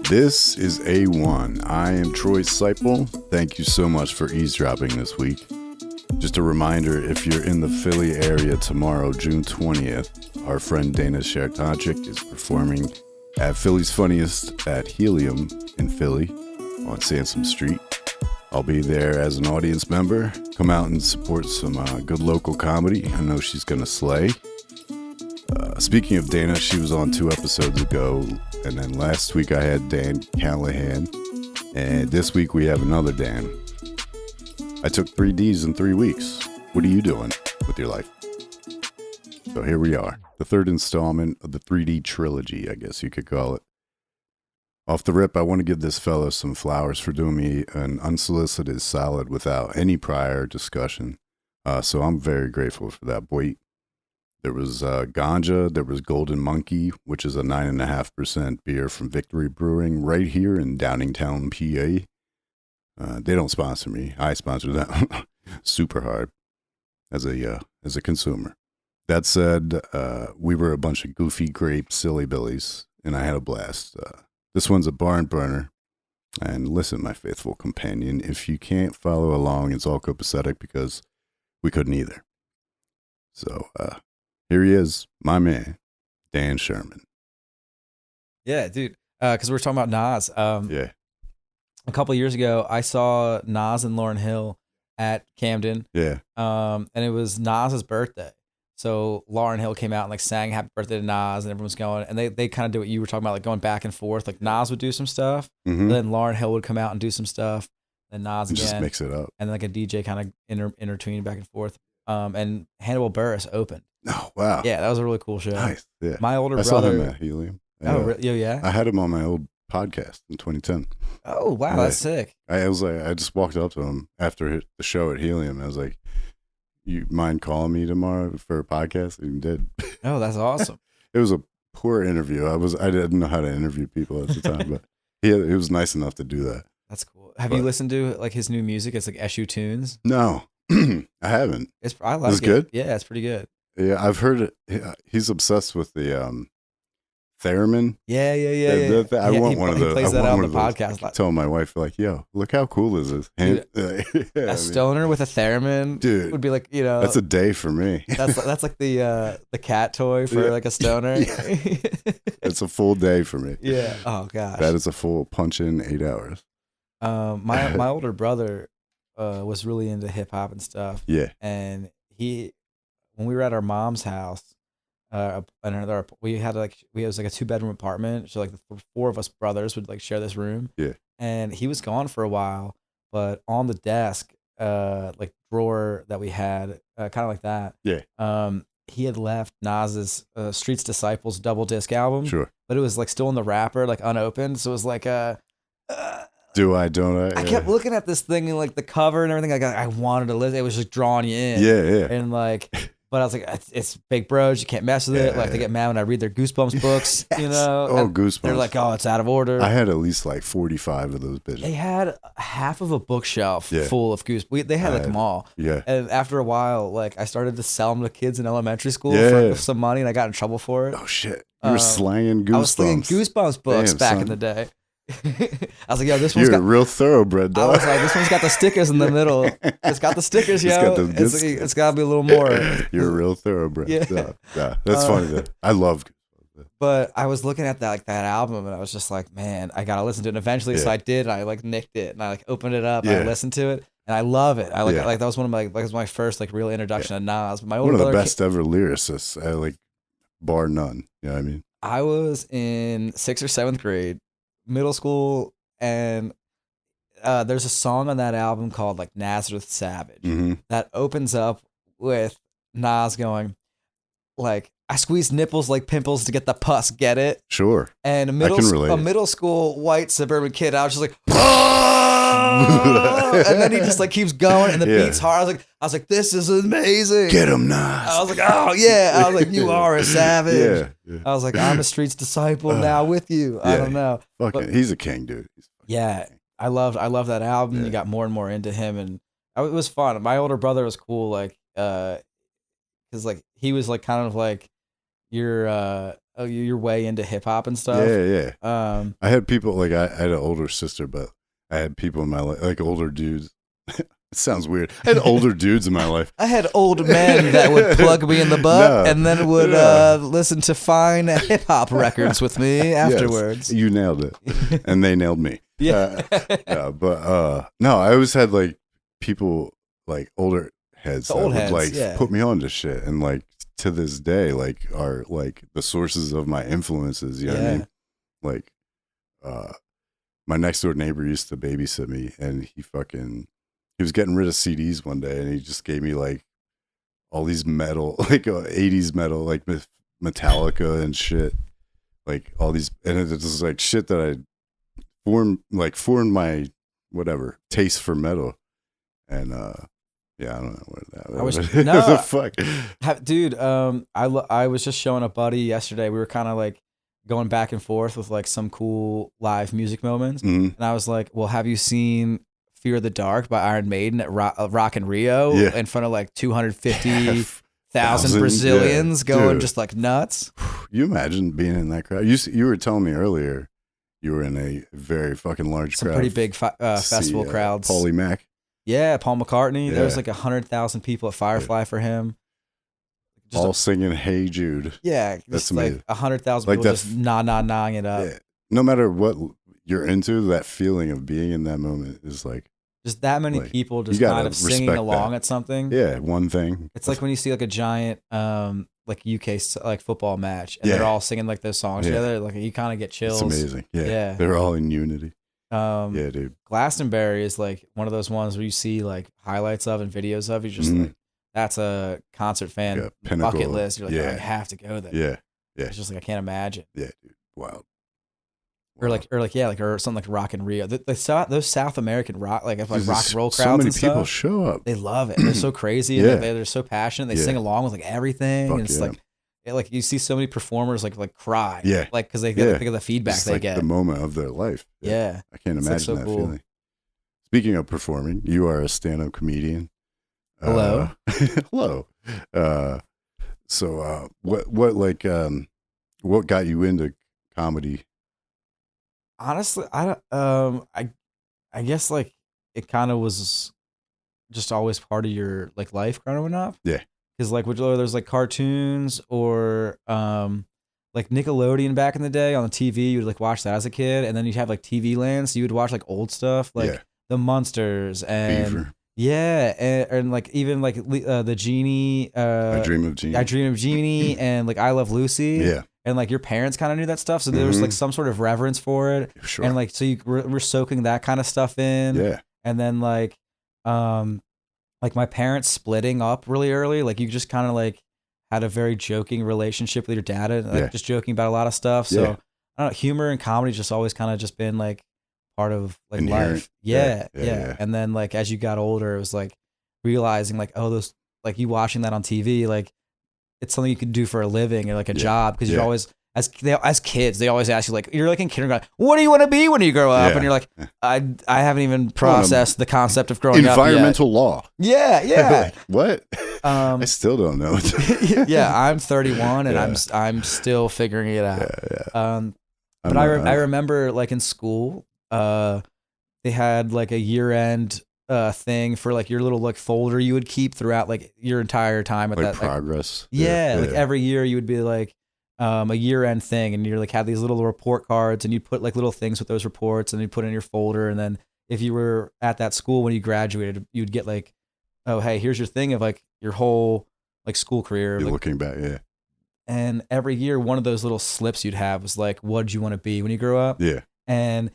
This is A1. I am Troy Seipel. Thank you so much for eavesdropping this week. Just a reminder, if you're in the Philly area tomorrow, June 20th, our friend Dana Shertancic is performing at Philly's Funniest at Helium in Philly on Sansom Street. I'll be there as an audience member. Come out and support some good local comedy. I know she's going to slay. Speaking of Dana, she was on 2 episodes ago. And then last week I had Dan Callahan. And this week we have another Dan. I took 3 Ds in 3 weeks. What are you doing with your life? So here we are. The 3rd installment of the 3D trilogy, I guess you could call it. Off the rip, I want to give this fella some flowers for doing me an unsolicited solid without any prior discussion. So I'm very grateful for that, boy. There was Ganja, there was Golden Monkey, which is a 9.5% beer from Victory Brewing right here in Downingtown, PA. They don't sponsor me. I sponsor them super hard as a consumer. That said, we were a bunch of goofy grape silly billies, and I had a blast. This one's a barn burner. And listen, my faithful companion, if you can't follow along, it's all copacetic because we couldn't either. So, here he is, my man, Dan Sherman. Yeah, dude. Because we're talking about Nas. Yeah. A couple of years ago, I saw Nas and Lauryn Hill at Camden. Yeah. And it was Nas's birthday. So Lauryn Hill came out and like sang "Happy Birthday" to Nas, and everyone was going. And they kind of did what you were talking about, like going back and forth. Like Nas would do some stuff, then Lauryn Hill would come out and do some stuff, then Nas again, just mix it up, and then like a DJ kind of intertwined back and forth. And Hannibal Buress opened. Oh, wow. Yeah, that was a really cool show. Nice. Yeah. My older brother. I saw him at Helium. Oh, really? Yeah. I had him on my old podcast in 2010. Oh, wow. Yeah. That's sick. I was like, I just walked up to him after the show at Helium. I was like, you mind calling me tomorrow for a podcast? And he did. Oh, that's awesome. It was a poor interview. I didn't know how to interview people at the time, but he was nice enough to do that. That's cool. Have you listened to like his new music? It's like SU Tunes. No, I haven't. I like it. Good? Yeah, it's pretty good. Yeah, I've heard it. He's obsessed with the theremin. Yeah. I want one of those. He plays that out on the podcast. I tell my wife, like, yo, look how cool is this? Dude, a stoner with a theremin, dude, would be like, you know, that's a day for me. That's like the cat toy for like a stoner. It's a full day for me. Yeah. Oh gosh. That is a full punch in 8 hours. My older brother was really into hip hop and stuff. Yeah. And when we were at our mom's house, we had like a 2-bedroom apartment. So like the 4 of us brothers would like share this room. Yeah. And he was gone for a while, but on the desk, like drawer that we had, kind of like that. Yeah. He had left Nas's Streets Disciples double disc album. Sure. But it was like still in the wrapper, like unopened. So it was like do I, don't I? I kept looking at this thing and like the cover and everything. Like I wanted to listen. It was just drawing you in. Yeah. And like, but I was like, it's big bros. You can't mess with it. Like they get mad when I read their Goosebumps books, you know? Oh, Goosebumps. They're like, oh, it's out of order. I had at least like 45 of those bitches. They had half of a bookshelf full of Goosebumps. They had like them all. Yeah. And after a while, like I started to sell them to kids in elementary school for some money, and I got in trouble for it. Oh shit! You were slanging Goosebumps. I was slinging Goosebumps books back in the day. I was like, yo, this one's You're a real thoroughbred, dog. I was like, this one's got the stickers in the middle. It's got the stickers, yo. It's got to be a little more. You're a real thoroughbred. Yeah. That's funny. Though. I love Goosebumps. But I was looking at that album, and I was just like, man, I got to listen to it. And eventually, so I did. And I like nicked it, and I like opened it up, and I listened to it, and I love it. I like that was one of my my first like real introduction to Nas. But my older one of the best ever lyricists, like bar none. You know what I mean? I was in 6th or 7th grade. Middle school, and there's a song on that album called like Nazareth Savage that opens up with Nas going like, I squeeze nipples like pimples to get the pus, get it? Sure. And a middle school white suburban kid, I was just like, and then he just like keeps going, and the beat's hard. I was like, this is amazing. Get him, Nas. I was like, oh yeah. I was like, you are a savage. Yeah. I was like, I'm a Streets disciple now with you. I don't know. But he's a king, dude. I love that album. You got more and more into him, and it was fun. My older brother was cool, like, because like he was like kind of like your your way into hip hop and stuff. Yeah. I had people like I had an older sister, but I had people in my life like older dudes. It sounds weird. I had older dudes in my life. I had old men that would plug me in the butt and then would listen to fine hip hop records with me afterwards. Yes, you nailed it, and they nailed me. Yeah, but no, I always had like people like older heads that would like put me on to shit, and like to this day, like are like the sources of my influences. You know what I mean? Like, my next door neighbor used to babysit me, and he was getting rid of CDs one day, and he just gave me like all these metal, like 80s metal, like Metallica and shit, like all these, and it was like shit that I formed my whatever taste for metal, and yeah, I don't know what that. I was the fuck, dude. I was just showing a buddy yesterday. We were kind of like going back and forth with like some cool live music moments, and I was like, "Well, have you seen Fear of the Dark by Iron Maiden at Rock in Rio in front of like 250,000 Brazilians going just like nuts?" You imagine being in that crowd? You were telling me earlier you were in a very fucking large crowd. Some pretty big festival crowds. Paulie Mac. Yeah, Paul McCartney. There was like 100,000 people at Firefly for him. Just all singing "Hey Jude." Yeah, that's amazing. Like 100,000 people just nah it up. Yeah. No matter what you're into, that feeling of being in that moment is like just that many people just kind of singing along at something. Yeah, one thing. It's like when you see like a giant like UK like football match and they're all singing like those songs together. Like you kind of get chills. It's amazing. Yeah, they're all in unity. Yeah, dude. Glastonbury is like one of those ones where you see like highlights of and videos of. You're just like, that's a concert fan bucket list. You're like, I have to go there. Yeah. It's just like I can't imagine. Yeah, dude. Wow. Or something like Rock in Rio. Those South American rock, like rock and roll crowds. So many people show up. They love it. They're so crazy. And they're so passionate. They sing along with like everything. And it's like you see so many performers like cry. Yeah. Like because they think of the feedback they get. The moment of their life. Yeah. I can't imagine that feeling. Speaking of performing, you are a stand-up comedian. Hello. Hello. So what got you into comedy? Honestly, I guess like it kind of was just always part of your like life growing up. Yeah. Because like there's like cartoons or like Nickelodeon back in the day on the TV. You would like watch that as a kid, and then you'd have like TV Land, so you would watch like old stuff like the Munsters and Beaver. Yeah, and like even like the Genie. I Dream of Genie. I Dream of Genie, and like I Love Lucy. Yeah. And like your parents kind of knew that stuff, so there was like some sort of reverence for it. Sure. And like so you were soaking that kind of stuff in. Yeah. And then like my parents splitting up really early, like you just kind of like had a very joking relationship with your dad, and like just joking about a lot of stuff. So I don't know, humor and comedy just always kind of just been like part of like inherent. Life. Yeah. And then like as you got older, it was like realizing like, oh, those like you watching that on TV, like it's something you could do for a living or like a job, because you're always as kids they always ask you like, you're like in kindergarten, what do you want to be when you grow up? And you're like, I haven't even processed the concept of growing up yet. Environmental law. Yeah. Like, what? I still don't know. Yeah, I'm 31 and I'm still figuring it out. But I remember like in school, they had like a year-end thing for like your little like folder you would keep throughout like your entire time at like that progress. Like every year you would be like a year-end thing, and you're like had these little report cards, and you'd put like little things with those reports, and you put in your folder, and then if you were at that school when you graduated, you'd get like, oh hey, here's your thing of like your whole like school career. You're like, looking back, and every year one of those little slips you'd have was like, what did you want to be when you grow up? Yeah. And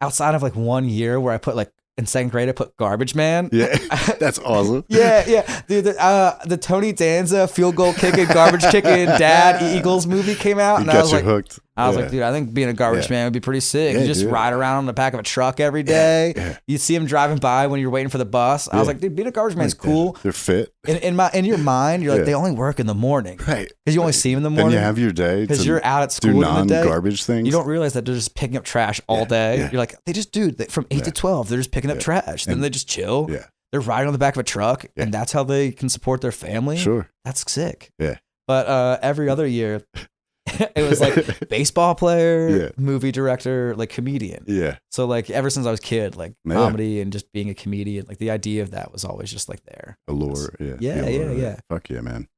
outside of like 1 year where I put like in second grade, I put Garbage Man. Yeah, that's awesome. Yeah. Dude, the Tony Danza field goal kicking, garbage kicking dad Eagles movie came out, and I was like, hooked. I was like, dude, I think being a garbage man would be pretty sick. You just ride around on the back of a truck every day. Yeah. You see him driving by when you're waiting for the bus. I was like, dude, being a garbage man's cool. They're fit. In your mind, you're like, they only work in the morning, right? Because you only see them in the morning. Then you have your day because you're out at school do in the day. Non-garbage things. You don't realize that they're just picking up trash all day. You're like, they just do from 8 to 12. They're just picking up trash. Then they just chill. Yeah. They're riding on the back of a truck, and that's how they can support their family. Sure. That's sick. Yeah. But every other year, it was like baseball player, movie director, like comedian. Yeah. So like ever since I was a kid, like comedy and just being a comedian, like the idea of that was always just like there. Allure. Yeah. Yeah. Fuck yeah, man.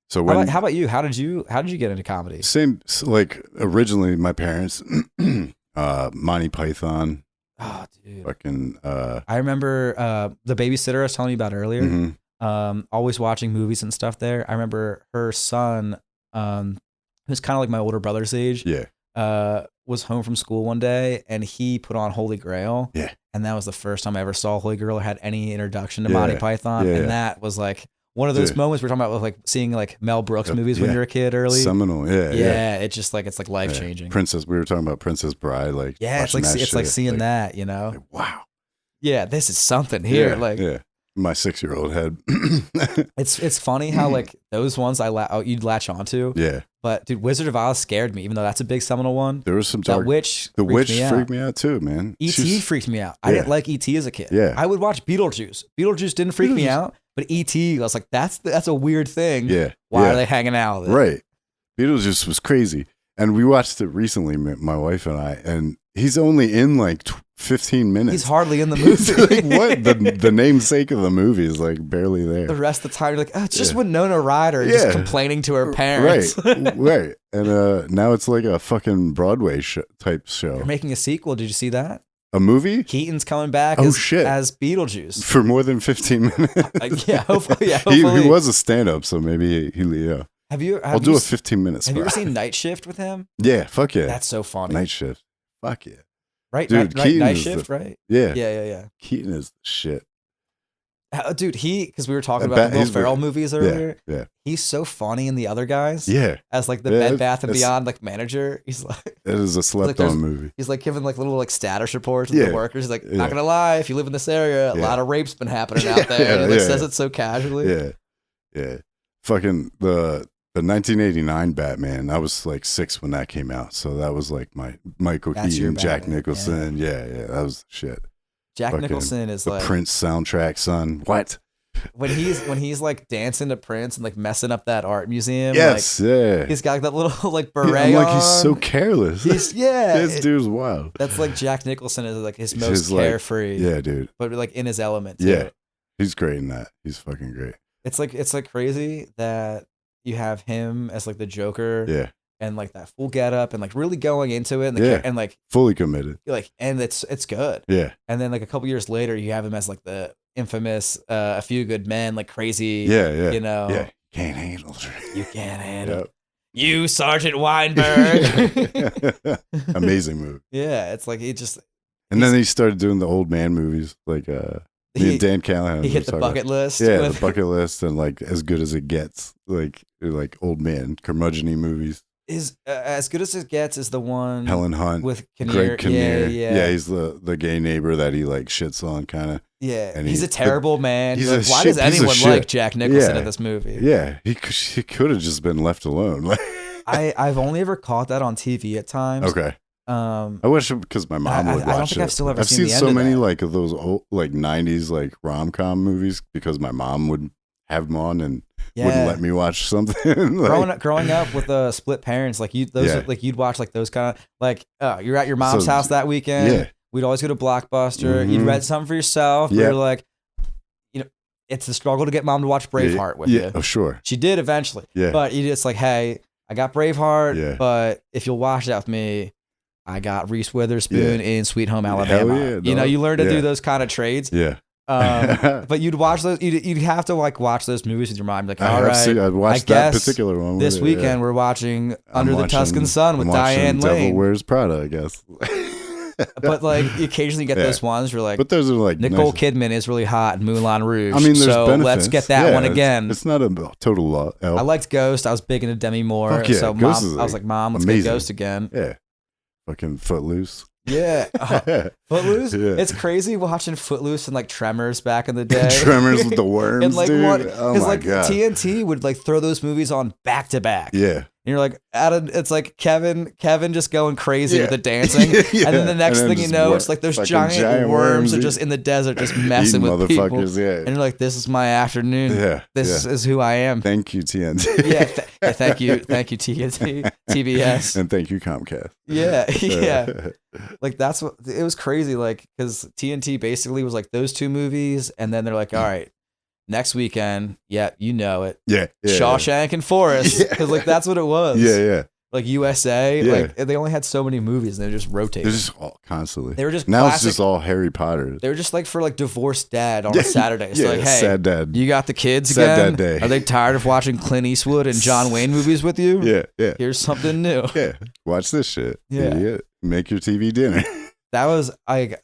So when, how about you? How did you get into comedy? Same, like originally my parents, Monty Python. Oh, dude. Fucking. I remember the babysitter I was telling you about earlier. Mm-hmm. Always watching movies and stuff there. I remember her son, who's kind of like my older brother's age. Yeah. Was home from school one day and he put on Holy Grail. Yeah. And that was the first time I ever saw Holy Grail or had any introduction to Monty Python. And that was like one of those moments we're talking about with like seeing like Mel Brooks movies when you're a kid early. Seminal. Yeah. It's just like, it's like life changing. Princess. We were talking about Princess Bride. Like, it's like seeing that, you know? Like, wow. Yeah. This is something here. My 6-year-old head. It's funny how like those ones you'd latch onto. Yeah. But dude, Wizard of Oz scared me, even though that's a big seminal one. There was some dark. The Witch freaked me out too, man. E.T. freaked me out. I didn't like E.T. as a kid. Yeah. I would watch Beetlejuice. Beetlejuice didn't freak me out, but E.T. I was like, that's a weird thing. Yeah. Why are they hanging out with it? Right. Beetlejuice was crazy. And we watched it recently, my wife and I, and he's only in like 15 minutes. He's hardly in the movie. Like, what? The namesake of the movie is like barely there. The rest of the time, you're like, oh, it's just Winona Ryder just complaining to her parents. Right. And now it's like a fucking Broadway type show. They're making a sequel. Did you see that? A movie? Keaton's coming back as Beetlejuice. For more than 15 minutes. Hopefully. He was a stand-up, so maybe he I'll do a 15-minute spot. Have you ever seen Night Shift with him? Yeah, fuck yeah. That's so funny. Night Shift. Fuck yeah. Right? Dude, Night Shift, right? Yeah. Yeah. Keaton is the shit. Dude, because we were talking about the Will Ferrell movies earlier. Yeah. He's so funny in The Other Guys. Yeah. As like the Bed Bath & Beyond like manager. He's like, it is a slept-on movie. He's like giving like little like status reports to the workers. He's like, not gonna lie, if you live in this area, a lot of rape's been happening out there. And he says it so casually. Yeah. Fucking the 1989 Batman. I was like 6 when that came out, so that was like my Michael Keaton, Jack Nicholson. Yeah, that was the shit. Jack Nicholson is the like Prince soundtrack, son. What? When he's like dancing to Prince and like messing up that art museum. Yes, like, he's got like, that little like beret I'm like, on. he's so careless. This dude's wild. That's like Jack Nicholson is like his most carefree. Yeah, dude. But like in his element too. Yeah, he's great in that. He's fucking great. It's like crazy that you have him as like the Joker. Yeah. And like that full getup and like really going into it and like fully committed. Like, and it's good. Yeah. And then like a couple years later, you have him as like the infamous A Few Good Men, like crazy. Yeah. You know. Yeah. Can't handle it. You can't handle it. You, Sergeant Weinberg. Amazing movie. Yeah, it's like he just. And then he started doing the old man movies, like me and Dan Callahan. He hit the bucket list. Yeah, the bucket list, and like As Good as It Gets, like old man curmudgeon-y movies. Is As Good as It Gets is the one Helen Hunt with Greg Kinnear. Yeah, he's the gay neighbor that he like shits on, kind of. Yeah, and he's a terrible man. He's why does anyone like Jack Nicholson in this movie? Yeah, he could have just been left alone. I've only ever caught that on TV at times. Okay. I wish because my mom would watch it. I don't think I've still ever seen the so end many of that. like of those old like 90s like rom-com movies because my mom would have them on and wouldn't let me watch something. Like, growing up with split parents, like you'd watch like those kind of like you're at your mom's house that weekend. Yeah. We'd always go to Blockbuster. Mm-hmm. You'd read something for yourself. Yeah. You're like, it's a struggle to get mom to watch Braveheart with you. Oh, sure. She did eventually. Yeah. But you just like, hey, I got Braveheart, but if you'll watch that with me, I got Reese Witherspoon in Sweet Home Alabama. You learn to do those kind of trades. Yeah. But you'd watch those. You'd have to like watch those movies with your mom. Like, all right, I'd watch that particular one. This weekend we're watching Under the Tuscan Sun with Diane Lane. Devil Wears Prada, I guess. But like occasionally you get those ones where like, but those are like Nicole Kidman is really hot in Moulin Rouge. I mean, there's so benefits. Let's get that one again. It's not a total lot. I liked Ghost. I was big into Demi Moore. Yeah, so Ghost I was like, Mom, let's get Ghost again. Yeah, fucking Footloose. Yeah, Footloose? Yeah. It's crazy watching Footloose and like Tremors back in the day. Tremors with the worms, and like dude. Oh my like God. TNT would like throw those movies on back to back. Yeah. And you're like, it's like Kevin just going crazy with the dancing. Yeah. And then the next thing you know, it's like those giant worms are eat- just in the desert just messing eating with people. motherfuckers, And you're like, this is my afternoon. Yeah. This is who I am. Thank you, TNT. Yeah, thank you, TNT, TBS. And thank you, Comcast. Yeah, yeah. Like that's what it was crazy. Like because TNT basically was like those two movies, and then they're like, all right, next weekend, yeah, you know it, Yeah. Shawshank and Forrest, because like that's what it was. Yeah. Like USA, Yeah. like they only had so many movies, and they just rotated. They're just all constantly. They were just now classic. it's just all Harry Potter. They were just like for like divorced dad on a Saturday. So like, hey, sad dad. you got the kids Sad again? dad day. Are they tired of watching Clint Eastwood and John Wayne movies with you? Yeah. Here's something new. Yeah. Watch this shit. Yeah. Idiot. Make your TV dinner. That was I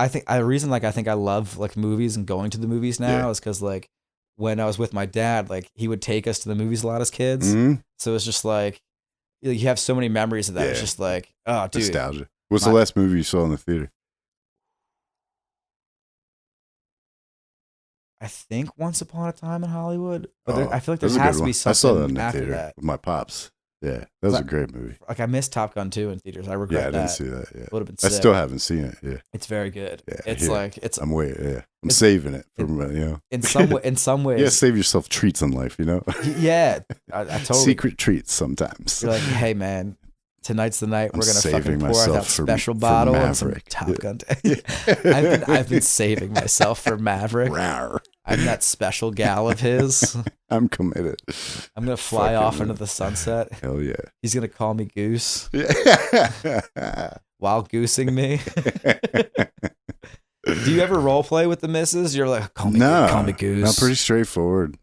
think the reason like I think I love like movies and going to the movies now is because like when I was with my dad, like he would take us to the movies a lot as kids. Mm-hmm. So it's just like you have so many memories of that. It's just like, oh dude. Nostalgia. What's the last movie you saw in the theater? I think Once Upon a Time in Hollywood. But I feel like there was a has good to be one. I saw that in something the after theater that. with my pops. Yeah, that was a great movie. Like I missed Top Gun 2 in theaters. I regret Yeah, I that. didn't see that. Yeah, Would have been I sick. still haven't seen it. Yeah, It's very good. Yeah, It's like it's I'm waiting. Yeah, I'm saving it for in some ways. Yeah, save yourself treats in life. Yeah, I totally. Secret treats sometimes. You're like, hey man, tonight's the night we're gonna saving fucking pour out that myself for special bottle and some Maverick. Top Gun. Yeah. I've been saving myself for Maverick. Rawr. I'm that special gal of his. I'm committed. I'm gonna fly Fucking off into the sunset. Hell yeah. He's gonna call me Goose Yeah. while goosing me. Do you ever role play with the missus? You're like, call me Goose. No, pretty straightforward.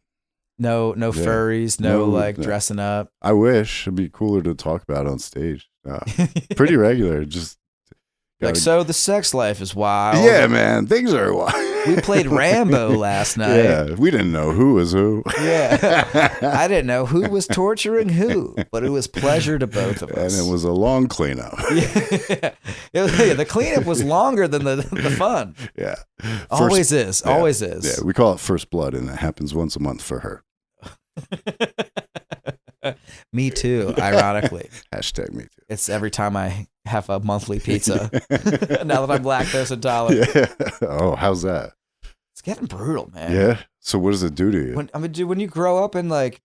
No furries, no dressing up. I wish it'd be cooler to talk about on stage. Pretty regular, just like so. The sex life is wild. Yeah, man, things are wild. We played Rambo last night. Yeah, we didn't know who was who. Yeah, I didn't know who was torturing who, but it was pleasure to both of us. And it was a long cleanup. Yeah, the cleanup was longer than the fun. Yeah, always is. Yeah, we call it first blood, and it happens once a month for her. Me too, ironically. Hashtag me too. It's every time I have a monthly pizza. Now that I'm lactose intolerant. Yeah. Oh, how's that? It's getting brutal, man. Yeah. So what does it do to you? When you grow up in like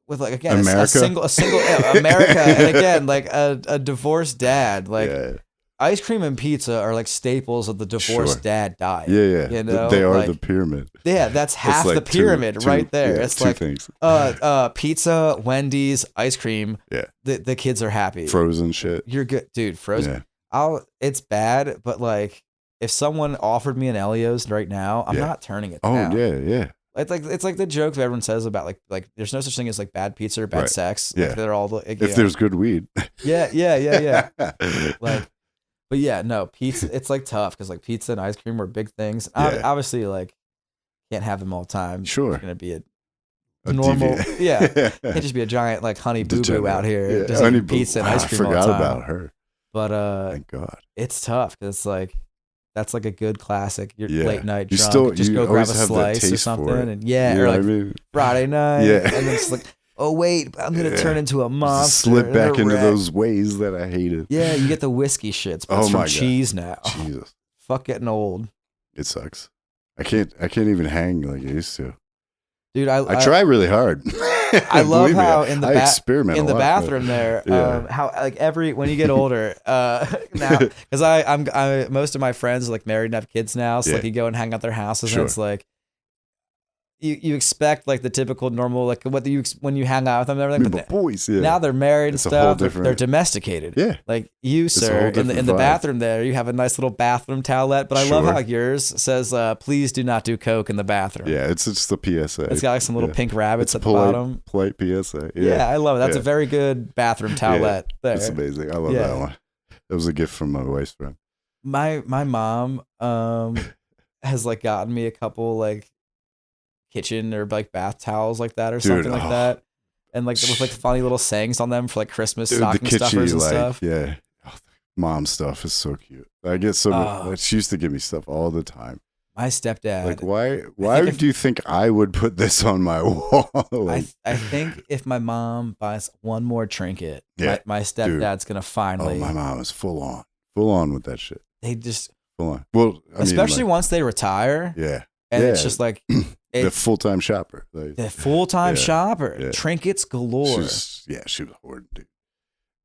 with like again America? a single America and again like a divorced dad, like ice cream and pizza are like staples of the divorced dad diet. Yeah. You know, they are like, the pyramid. Yeah, that's half like the pyramid right there. Yeah, it's two like things. Pizza, Wendy's, ice cream. Yeah. The kids are happy. Frozen shit. You're good, dude. Frozen. Yeah. It's bad, but like if someone offered me an Elio's right now, I'm not turning it down. Oh yeah. It's like the joke that everyone says about like there's no such thing as like bad pizza or bad sex. Yeah. Like they're all like, if there's good weed. Yeah. Like, but yeah, no pizza. It's like tough because like pizza and ice cream were big things. Yeah. Obviously, like can't have them all the time. Sure. It's gonna be a normal. deviant. Yeah, can't just be a giant like honey boo boo out here. Yeah. Just eating pizza and ice cream all the I time. forgot about her. But Thank God. it's tough because it's like. That's like a good classic. You're late night drunk. Just you go grab a always have that slice or taste for something, it. and You know or what like I mean? Friday night, Yeah. and then it's like, oh wait, I'm gonna turn into a monster. Slip back and a into wreck. those ways that I hated. Yeah, you get the whiskey shits, but it's Oh from my God. cheese now. Jesus, Fuck getting old, it sucks. I can't even hang like I used to. dude. I try really hard. I love Believe me, how I experiment in a the lot, bathroom there, Yeah. how like when you get older, now because I most of my friends are like married and have kids now, so like you go and hang out their houses, and it's like you expect like the typical normal like what when you hang out with them and everything, but boys, now they're married It's and a whole stuff. They're different- domesticated. Yeah. Like you, a sir, whole in the different vibe. bathroom there, you have a nice little bathroom towelette. But I love Sure. how yours says, "Please do not do coke in the bathroom." Yeah, it's just the PSA. It's got like some little pink rabbits at the polite, bottom. polite PSA. Yeah, I love it. That's a Yeah. very good bathroom towelette there. It's amazing. I love Yeah. that one. That was a gift from my wife's friend. My mom has like gotten me a couple like kitchen or like bath towels like that or something like that, and like with like funny little sayings on them for like Christmas stocking the kitschy, stuffers and like, stuff. Yeah. mom stuff is so cute. I get so much. She used to give me stuff all the time. My stepdad. Like, why do you think I would put this on my wall? Like, I think if my mom buys one more trinket, my stepdad's going to finally. Oh, my mom is full on with that shit. They just. Full on. Well, especially once they retire. Yeah. And it's just like. The full-time shopper. Like, the full-time shopper. Yeah. Trinkets galore. She was hoarding, dude.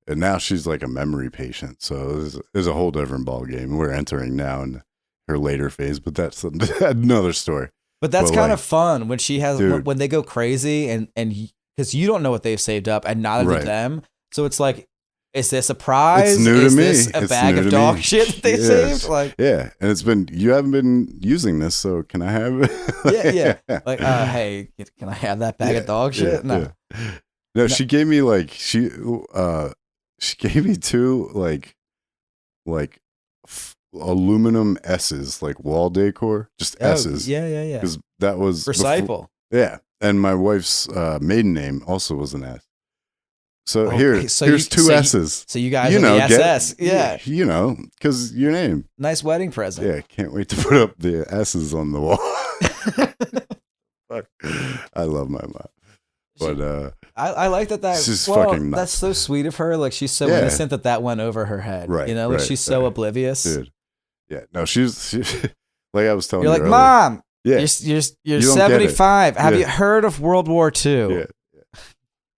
And now she's like a memory patient. So there's a whole different ballgame. We're entering now in her later phase, but that's another story. But that's kind of fun when she has, when they go crazy and because you don't know what they've saved up and neither do them. So it's like, is this a prize? It's new to me. Is this a bag of dog shit that they saved? Like, yeah. And you haven't been using this, so can I have it? yeah. Like, hey, can I have that bag of dog shit? No. No, she gave me she gave me two aluminum S's, like wall decor, just S's. Yeah. Because that was recycle. Yeah. And my wife's maiden name also was an S. So here's two S's. So you guys are the SS. Yeah. Because your name. Nice wedding present. Yeah. Can't wait to put up the S's on the wall. Fuck. I love my mom. But I like that. She's fucking nuts. That's so sweet of her. Like, she's so innocent that went over her head. Right. Like, she's so oblivious. Dude. Yeah. No, she's like I was telling you. You're like, earlier, Mom. Yeah. You're 75. Have you heard of World War II?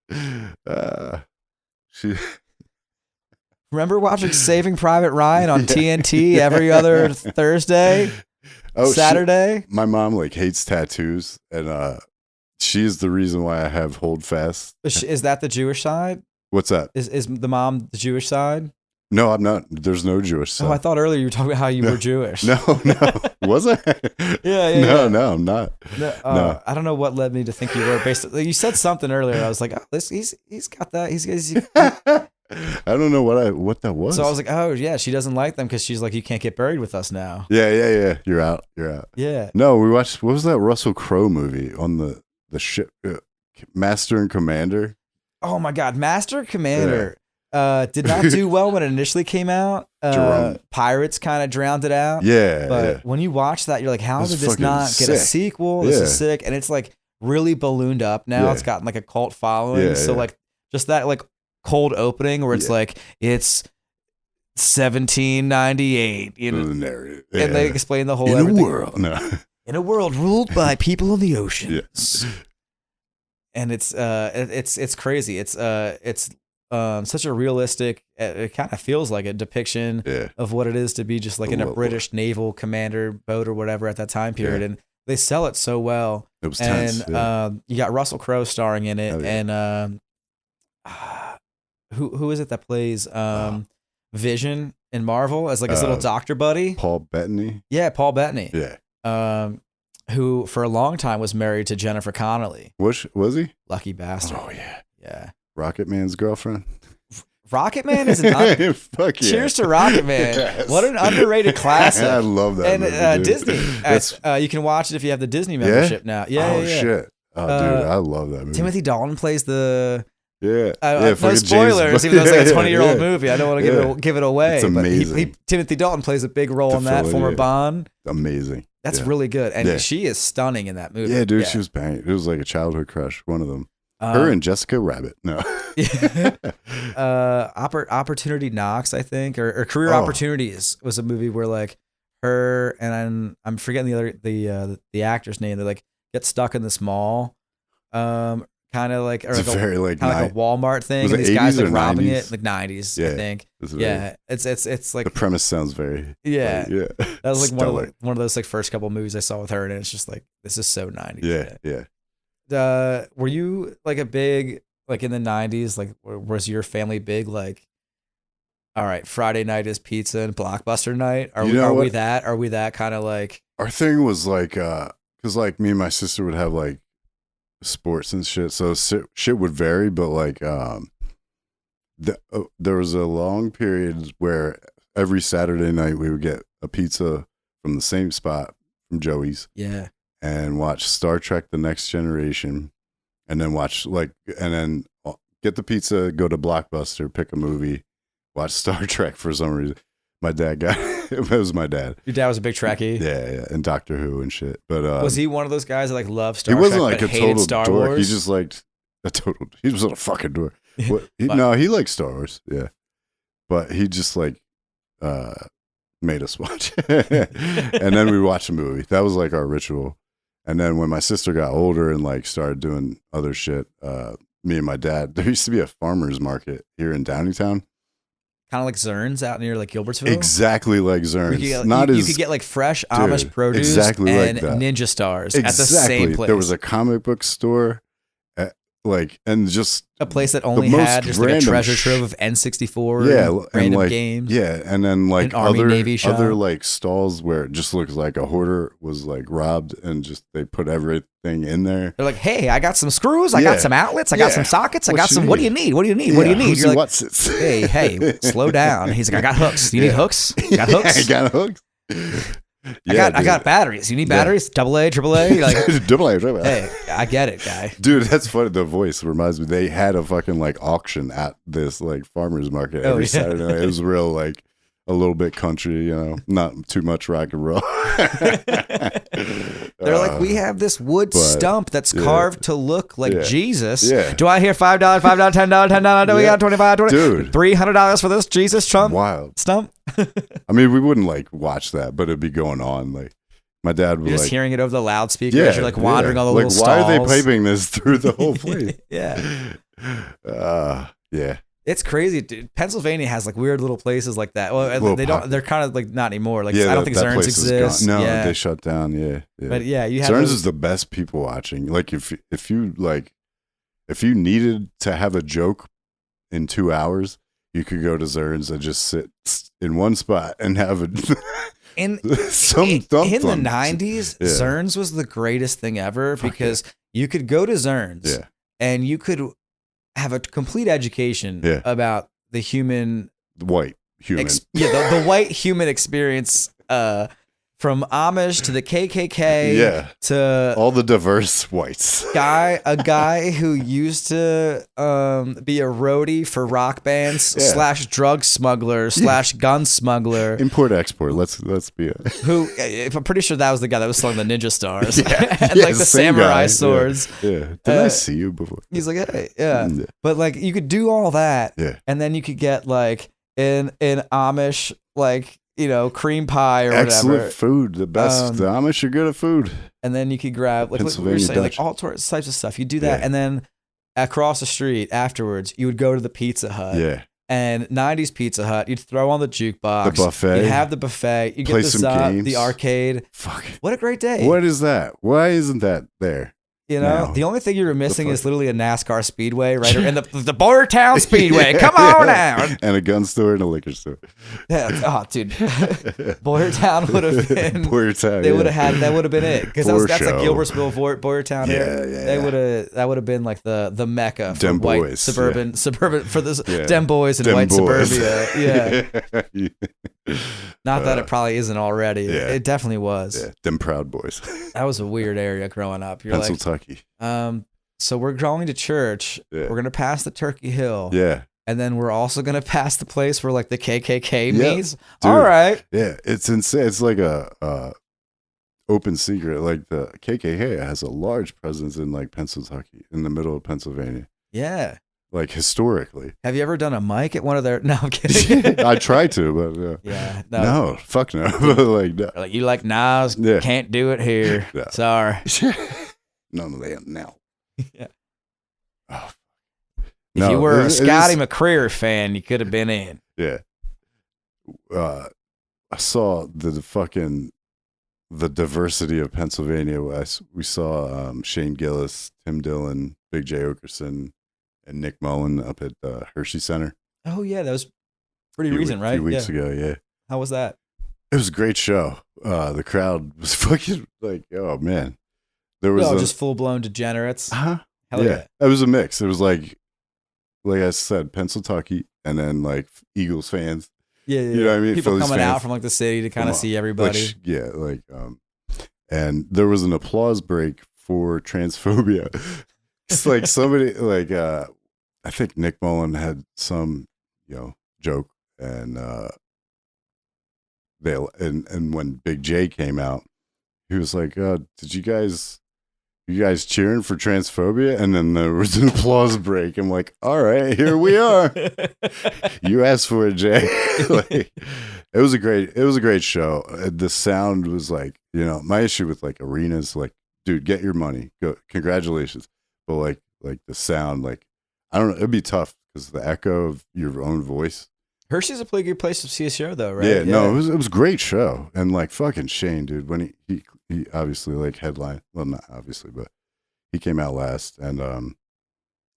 Yeah. She remember watching Saving Private Ryan on TNT every other Thursday, Saturday. My mom hates tattoos, and she's the reason why I have hold fast. Is that the Jewish side? What's that? Is the mom the Jewish side? No, I'm not. There's no Jewish side. Oh, I thought earlier you were talking about how you were Jewish. No. Was I? Yeah. No, I'm not. No. I don't know what led me to think you were. Basically, you said something earlier. I was like, oh, he's got that. He's I don't know what that was. So I was like, oh yeah, she doesn't like them because she's like, you can't get buried with us now. Yeah. You're out. Yeah. No, we watched. What was that Russell Crowe movie on the ship? Master and Commander. Oh my God, Master and Commander. Did not do well when it initially came out. Pirates kind of drowned it out. Yeah. But when you watch that, you're like, how did this not get a sequel? This is sick. And it's really ballooned up now. It's gotten a cult following. So just that cold opening where it's it's 1798. And they explain the whole everything. In a world ruled by people of the oceans. And it's crazy. It's such a realistic, it kind of feels like a depiction of what it is to be just in a British naval commander boat or whatever at that time period. And they sell it so well. It was tense. And you got Russell Crowe starring in it. And who is it that plays Vision in Marvel as his little doctor buddy? Paul Bettany. Yeah, Paul Bettany. Yeah. Who for a long time was married to Jennifer Connelly. Was he? Lucky bastard. Oh yeah. Yeah. Rocket Man's girlfriend. Rocket Man is an Fuck yeah. Cheers to Rocket Man. Yes. What an underrated classic. I love that. And Disney. You can watch it if you have the Disney membership now. Yeah. Shit. Oh, dude, I love that movie. Timothy Dalton plays the. Yeah. No spoilers, even though it's a 20-year-old movie. I don't want to give it away. It's amazing. But Timothy Dalton plays a big role in that, former Bond. Amazing. That's really good. And she is stunning in that movie. Yeah, dude, she was banging. It was like a childhood crush, one of them. Her and Jessica Rabbit. No. Opportunity Knocks, I think, or Career Opportunities was a movie where her and I'm forgetting the actor's name. They get stuck in this mall, kind of it's very kind of like a Walmart thing. And these guys robbing 90s? It, 90s, I think. It's like the premise sounds very that was one of those first couple movies I saw with her, and it's just this is so 90s. Yeah. Were you a big in the 90s? Was your family big? All right, Friday night is pizza and Blockbuster night. Are we that kind of Our thing was because me and my sister would have sports and shit, so shit would vary, but there was a long period where every Saturday night we would get a pizza from the same spot from Joey's. Yeah. And watch Star Trek: The Next Generation, and then watch and then get the pizza, go to Blockbuster, pick a movie, watch Star Trek for some reason. My dad got it was my dad. Your dad was a big Trekkie. Yeah, and Doctor Who and shit. But was he one of those guys that like loved Star Trek? He wasn't Trek, like a hated total Star dork. Wars? He just liked a total. He was a fucking dork. No, he liked Star Wars. Yeah, but he just like made us watch, and then we watched a movie. That was like our ritual. And then when my sister got older and like started doing other shit, me and my dad, there used to be a farmer's market here in Downingtown. Kind of like Zern's out near like Gilbertsville. Exactly like Zern's. You could get like fresh Amish produce and Ninja Stars at the same place. There was a comic book store, and just a place that only had just like a treasure trove of N64 random games. Yeah, and then like Navy shop. other like stalls where it just looks like a hoarder was like robbed and just they put everything in there. They're like, hey, I got some screws, I got some outlets, I got some sockets, I got some. What do you need? What do you need? What do you need? You're like, hey, slow down. He's like, I got hooks. You need hooks? You got hooks? I got hooks. I got batteries. You need batteries? AA, AAA? You're like, AA. Hey, I get it, guy. Dude, that's funny. The voice reminds me. They had a fucking like auction at this like farmer's market every Saturday night. It was real like a little bit country, not too much rock and roll. They're like, we have this wood stump that's carved to look like Jesus. Yeah. Do I hear $5, $5, $10, $10? Do we got $25, $20? Dude. $300 for this Jesus Trump? Wild. Stump? I mean, we wouldn't like watch that, but it'd be going on. Like my dad would You're just hearing it over the loudspeakers. You're like wandering all the little why stalls. are they piping this through the whole place? Yeah. Yeah. It's crazy, dude. Pennsylvania has like weird little places like that. Well, they don't. They're kind of like not anymore. Like I don't think Zern's exists. No, they shut down. Yeah. But yeah, you have Zern's is the best people watching. Like if you needed to have a joke in 2 hours, you could go to Zern's and just sit in one spot and have a. In the 90s, Zern's was the greatest thing ever because you could go to Zern's and you could have a complete education about the human white human the white human experience from Amish to the KKK to all the diverse whites. A guy who used to be a roadie for rock bands / drug smuggler / gun smuggler, import export. Let's be who I'm pretty sure that was the guy that was selling the ninja stars and like the samurai swords. Did I see you before? He's like, hey, but like you could do all that, and then you could get like in Amish like. Cream pie or excellent whatever. Food, the best. The Amish are good at food. And then you could grab like we were saying, like all types of stuff. You do that, and then across the street afterwards, you would go to the Pizza Hut. Yeah. And 90s Pizza Hut, you'd throw on the jukebox. The buffet. You'd have the buffet. You get the arcade. Fuck. What a great day. What is that? Why isn't that there? The only thing you were missing is literally a NASCAR speedway, right? Or in the Boyertown Speedway. Come on now. And a gun store and a liquor store. Yeah. Oh, dude. Boyertown would have been. Boyertown. They would have had. That would have been it because that's like Gilbertsville, Boyertown. Yeah. That would have been like the mecca for Dem white boys, suburban for this Dem boys in white suburbia. Yeah. Not that it probably isn't already. Yeah. It definitely was. Yeah. Dem Proud Boys. That was a weird area growing up. You're Pennsylvania. So we're going to church. Yeah. We're gonna pass the Turkey Hill. Yeah. And then we're also gonna pass the place where like the KKK meets. Dude, all right. Yeah, it's insane. It's like a open secret. Like the KKK has a large presence in like Pennsylvania, in the middle of Pennsylvania. Yeah. Like historically. Have you ever done a mic at one of their? No, I'm kidding. I tried to, but yeah, no, fuck no. Like no. Like you like Nas? Yeah. Can't do it here. No. Sorry. None of that now. Yeah. Oh. If you were a Scotty McCreer fan, you could have been in. Yeah. I saw the diversity of Pennsylvania. We saw Shane Gillis, Tim Dillon, Big J. Okerson, and Nick Mullen up at Hershey Center. Oh yeah, that was pretty recent, right? A few weeks ago, yeah. How was that? It was a great show. The crowd was fucking like, oh man. There was just full blown degenerates. Hell yeah. It was a mix. It was like I said, Pennsylvania, and then like Eagles fans. Yeah. You know what I mean? People Phillies coming fans. out from like the city to kind of see everybody. And there was an applause break for transphobia. It's like somebody like I think Nick Mullen had some joke, and and when Big J came out, he was like, "Did you guys cheering for transphobia?" And then there was an applause break. I'm like, "All right, here we are. You asked for it, Jay." Like, it was a great show. The sound was like, my issue with like arenas, like, dude, get your money, go, congratulations. But like the sound, like, I don't know, it'd be tough because the echo of your own voice. Hershey's a pretty good place to see a show, though, right? Yeah, no, it was a great show, and like fucking Shane, dude, when he obviously like headline, well, not obviously, but he came out last, and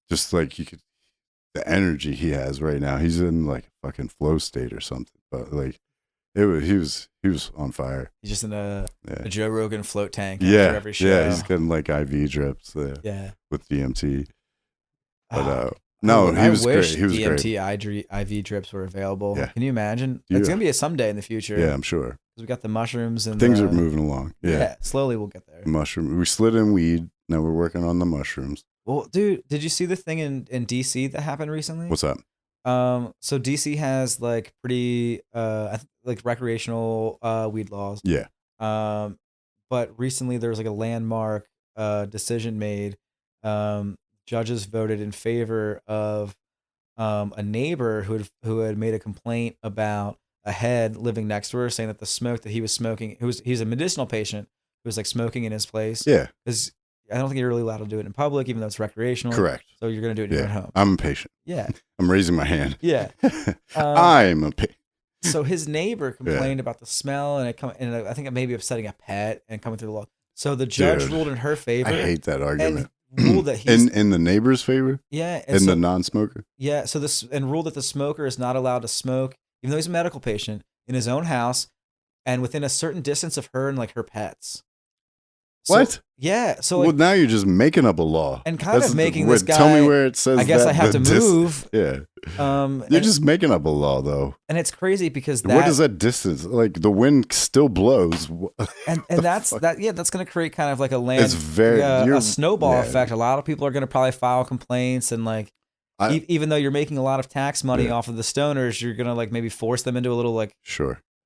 just like the energy he has right now, he's in like a fucking flow state or something. But like, he was on fire. He's just in a Joe Rogan float tank Yeah, after every show. Yeah, he's getting like IV drips. Yeah, with DMT, but no, he was great. He was DMT great. IV drips were available. Yeah. Can you imagine? Yeah. It's gonna be a someday in the future. Yeah, I'm sure. Because we got the mushrooms and things are moving along. Yeah, slowly we'll get there. Mushroom. We slid in weed. Now we're working on the mushrooms. Well, dude, did you see the thing in DC that happened recently? What's up? So DC has like pretty like recreational weed laws. Yeah. But recently there was like a landmark decision made. Judges voted in favor of a neighbor who had made a complaint about a head living next to her, saying that the smoke that he was smoking, he's a medicinal patient who was like smoking in his place. Yeah, because I don't think you're really allowed to do it in public, even though it's recreational. Correct. So you're gonna do it in your own home. I'm a patient. Yeah, I'm raising my hand. Yeah, I'm a patient. So his neighbor complained about the smell, and I think it may be upsetting a pet and coming through the law. So the judge ruled in her favor. I hate that argument. Ruled that he's in the neighbor's favor. Yeah, and the non-smoker. Yeah, so ruled that the smoker is not allowed to smoke, even though he's a medical patient, in his own house, and within a certain distance of her and like her pets. What? Yeah. So well, now you're just making up a law and kind of making this guy. Tell me where it says. I guess I have to move. Yeah. You're just making up a law, though. And it's crazy because what is that distance? Like the wind still blows. And that's that. Yeah, that's going to create kind of like a land. It's very a snowball effect. A lot of people are going to probably file complaints and like. Even though you're making a lot of tax money off of the stoners, you're gonna like maybe force them into a little like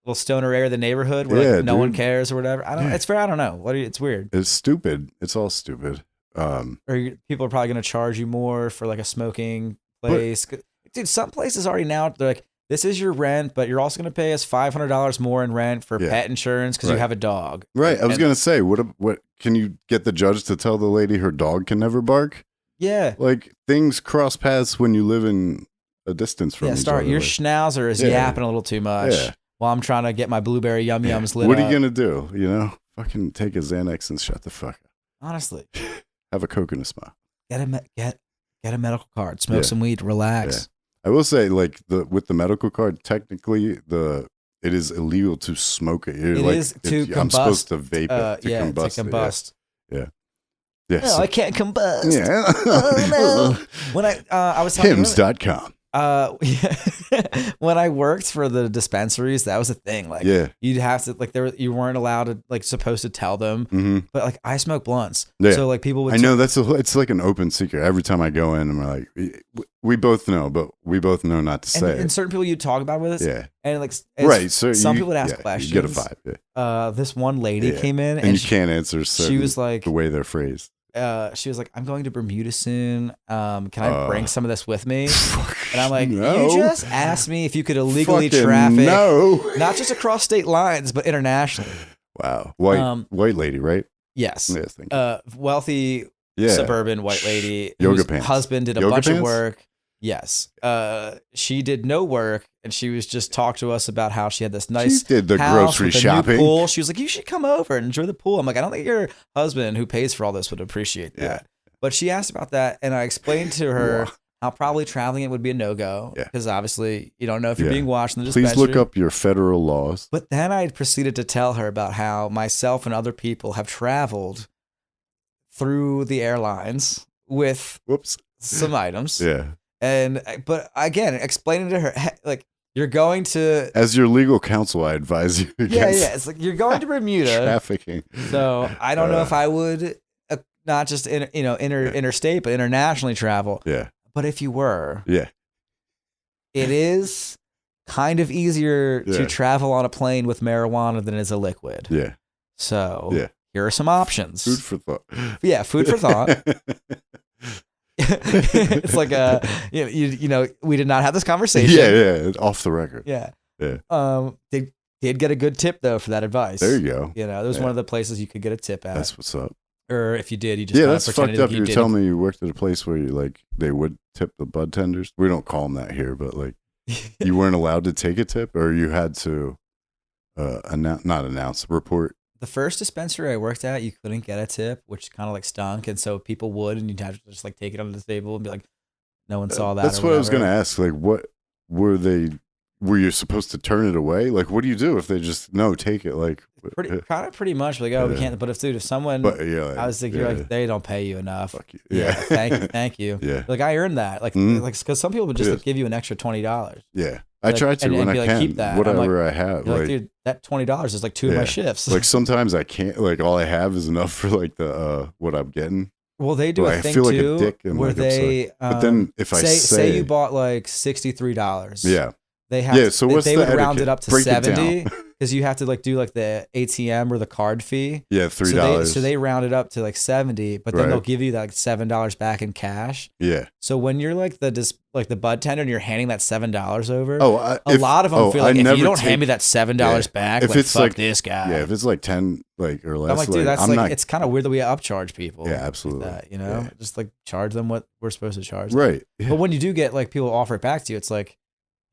little stoner area of the neighborhood where like, no one cares or whatever. I don't. It's fair. I don't know. It's weird. It's stupid. It's all stupid. Or people are probably gonna charge you more for like a smoking place. Dude, some places already now they're like, this is your rent, but you're also gonna pay us $500 more in rent for pet insurance because you have a dog. Right. I was gonna say, what can you get the judge to tell the lady her dog can never bark? Yeah. Like things cross paths when you live in a distance from each other. Your schnauzer is yapping a little too much while I'm trying to get my blueberry yum yums lit up. What are you going to do? You know, fucking take a Xanax and shut the fuck up. Honestly. Have a Coke and a smile. Get a medical card. Smoke some weed. Relax. Yeah. I will say, like, with the medical card, technically, it is illegal to smoke it. It is to combust. I'm supposed to vape it to combust. To combust. Yeah. Yes. No, I can't combust. Yeah. Oh, no. When I was talking Hims.com. When I worked for the dispensaries, that was a thing. Like, you'd have to like you weren't allowed to like supposed to tell them, but like I smoke blunts, so like people would. I know it's like an open secret. Every time I go in, I'm like, we both know, but we both know not to say. And certain people you talk about with us, and like so some people would ask questions. You get a vibe. This one lady came in, and you can't answer. She was like the way they're phrased. She was like, I'm going to Bermuda soon. Can I bring some of this with me? And I'm like, no. You just asked me if you could illegally traffic, not just across state lines, but internationally. Wow. White lady, right? Yes. Wealthy suburban white lady. Yoga pants. Husband did a bunch of work. Yes. She did no work, and she was just talked to us about how she had this nice she did the house grocery with a shopping. new pool. She was like, you should come over and enjoy the pool. I'm like, I don't think your husband who pays for all this would appreciate that. Yeah. But she asked about that, and I explained to her how probably traveling it would be a no-go because obviously you don't know if you're being watched in the dispensary. Please look up your federal laws. But then I proceeded to tell her about how myself and other people have traveled through the airlines with some items. Yeah. But again, explaining to her, like, you're going to... As your legal counsel, I advise you against it's like, you're going to Bermuda. Trafficking. So I don't know if I would not just, interstate, but internationally travel. Yeah. But if you were... Yeah. It is kind of easier to travel on a plane with marijuana than it is a liquid. Yeah. So here are some options. Food for thought. Yeah, food for thought. It's like you know, we did not have this conversation. Yeah, off the record. Yeah. They did get a good tip though for that advice. There you go. You know, it was one of the places you could get a tip at. That's what's up. Or if you did, you just that's fucked up. You were telling me you worked at a place where you like they would tip the bud tenders. We don't call them that here, but like you weren't allowed to take a tip, or you had to report. The first dispensary I worked at, you couldn't get a tip, which kind of like stunk, and so people would, and you'd have to just like take it under the table and be like, no one saw that. That's what I was gonna ask. Like, what were they? Were you supposed to turn it away? Like, what do you do if they just take it? Like, pretty much like, oh, we can't. But if someone, I was like, you're like, they don't pay you enough. Fuck you. Yeah, thank you. Yeah, like I earned that. Like because some people would just like, give you an extra $20. Yeah, I try to when I can. Keep that. Whatever I have. Like, dude, that $20 is like 2 of my shifts. Like sometimes I can't. Like all I have is enough for like the what I'm getting. Well, they do a thing feel too, like a dick and where they. But then if I say you bought like $63. Yeah. They have so what's they the would round it up to Break 70 because you have to like do like the ATM or the card fee. Yeah, $3. So they round it up to like 70, but then they'll give you that like $7 back in cash. Yeah. So when you're like the bud tender and you're handing that $7 over, a lot of them feel like if you don't hand me that $7 back, if it's fuck this guy. Yeah, if it's like 10 or less, I'm like, dude, that's like it's kind of weird that we upcharge people. Yeah, absolutely. Like that, you know, just like charge them what we're supposed to charge. Right. Yeah. But when you do get like people offer it back to you, it's like.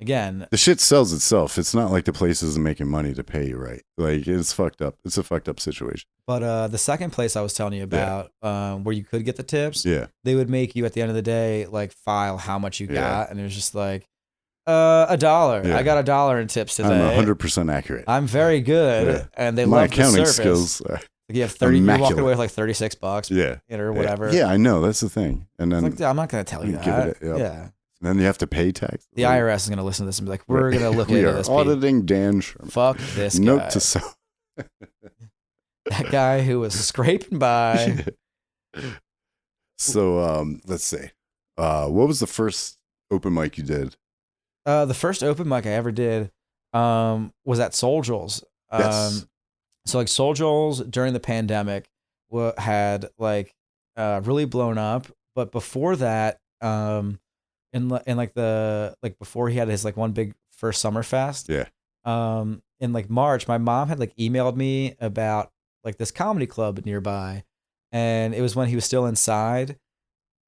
Again, the shit sells itself. It's not like the place isn't making money to pay you, right? Like it's fucked up. It's a fucked up situation. But the second place I was telling you about, where you could get the tips, they would make you at the end of the day like file how much you got, and it was just like $1. Yeah. I got $1 in tips today. I'm 100% accurate. I'm very good, and they my love accounting the skills. You have 30. You're walking away with like $36. Or whatever. Yeah, I know that's the thing. And then like, I'm not gonna tell you that. Yeah. And then you have to pay tax. The IRS is going to listen to this and be like, we're going to look into this. Auditing Dan Sherman. Fuck this guy. Note to self. That guy who was scraping by. So let's see. What was the first open mic you did? The first open mic I ever did was at Soul Joel's. Yes. So like Soul Joel's during the pandemic had like really blown up. But before that, in like before he had his like one big first summer fest. Yeah. In like March, my mom had like emailed me about like this comedy club nearby, and it was when he was still inside,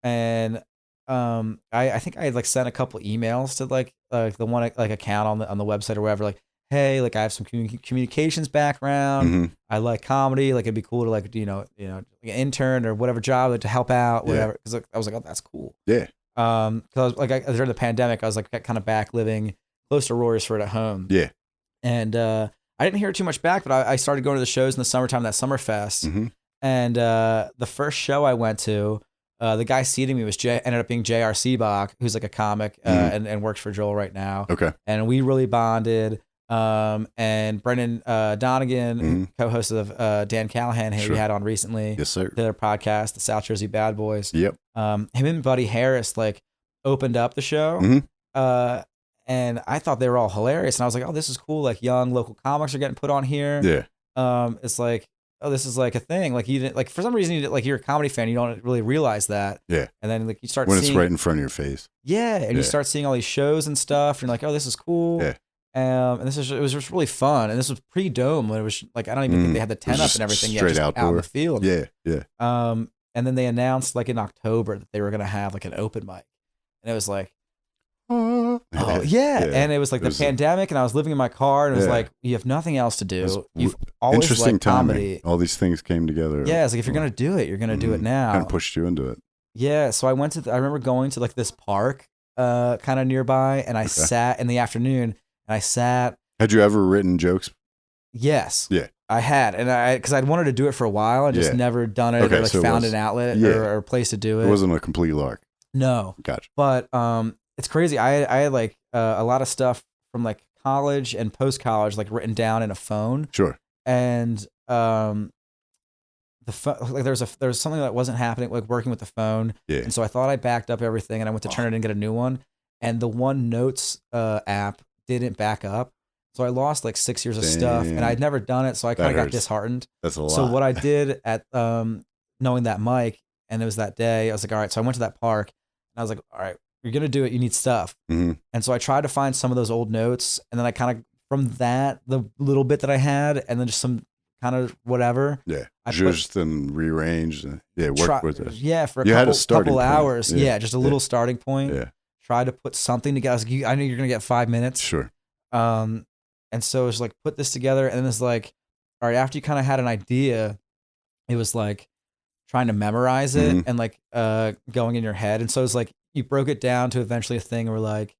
and I think I had like sent a couple emails to like the one like account on the website or whatever, like, hey, like I have some communications background. Mm-hmm. I like comedy. Like it'd be cool to like like an intern or whatever job like, to help out, whatever. Because I was like, oh, that's cool. Yeah. Because during the pandemic, I was like kind of back living close to Royersford at home. Yeah. And I didn't hear too much back, but I started going to the shows in the summertime, that Summerfest. Mm-hmm. And the first show I went to, the guy seating me ended up being J.R. Seabach, who's like a comic and works for Joel right now. Okay. And we really bonded. And Brendan Donegan, co-host of Dan Callahan, who we had on recently. Yes, sir. Their podcast, the South Jersey Bad Boys. Yep. Him and Buddy Harris like opened up the show. Mm-hmm. And I thought they were all hilarious. And I was like, oh, this is cool. Like young local comics are getting put on here. Yeah. It's like, oh, this is like a thing. Like you didn't like for some reason you didn't, like you're a comedy fan, you don't really realize that. Yeah. And then like you start when seeing, it's right in front of your face. Yeah. And you start seeing all these shows and stuff. And you're like, oh, this is cool. Yeah. And it was just really fun. And this was pre-dome when it was like, I don't even think they had the tent up and everything yet, just outdoor. out in the field. Yeah. Yeah. And then they announced like in October that they were going to have like an open mic. And it was like, oh yeah. And it was like the pandemic and I was living in my car and it was like, you have nothing else to do. You've always interesting liked comedy. All these things came together. Yeah. It's like, if you're going to do it, you're going to do it now. Kind of pushed you into it. Yeah. So I went to, I remember going to like this park kind of nearby and I sat in the afternoon and I sat. Had you ever written jokes? Yes. Yeah. I had. And because I'd wanted to do it for a while and just never done it or like found an outlet or a place to do it. It wasn't a complete lark. No. Gotcha. But it's crazy. I had like a lot of stuff from like college and post-college like written down in a phone. Sure. And the like there was something that wasn't happening, like working with the phone. Yeah. And so I thought I backed up everything and I went to turn it in and get a new one. And the OneNotes app didn't back up. So I lost like 6 years of stuff, and I'd never done it. So I kind of got disheartened. That's a lot. So what I did at knowing that Mike, and it was that day, I was like, all right. So I went to that park, and I was like, all right, you're gonna do it. You need stuff. And so I tried to find some of those old notes, and then I kind of from that the little bit that I had, and then just some kind of whatever. Yeah, just and rearranged. Work with it. Yeah, for a couple hours. Yeah, just a little starting point. Yeah, try to put something together. I was like, I know you're gonna get 5 minutes. Sure. And so it was like put this together, and then it's like, all right, after you kind of had an idea, it was like trying to memorize it and like going in your head. And so it's like you broke it down to eventually a thing where like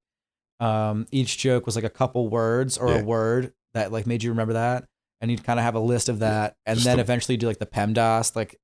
each joke was like a couple words or a word that like made you remember that, and you'd kind of have a list of that, and just then eventually do like the PEMDAS, like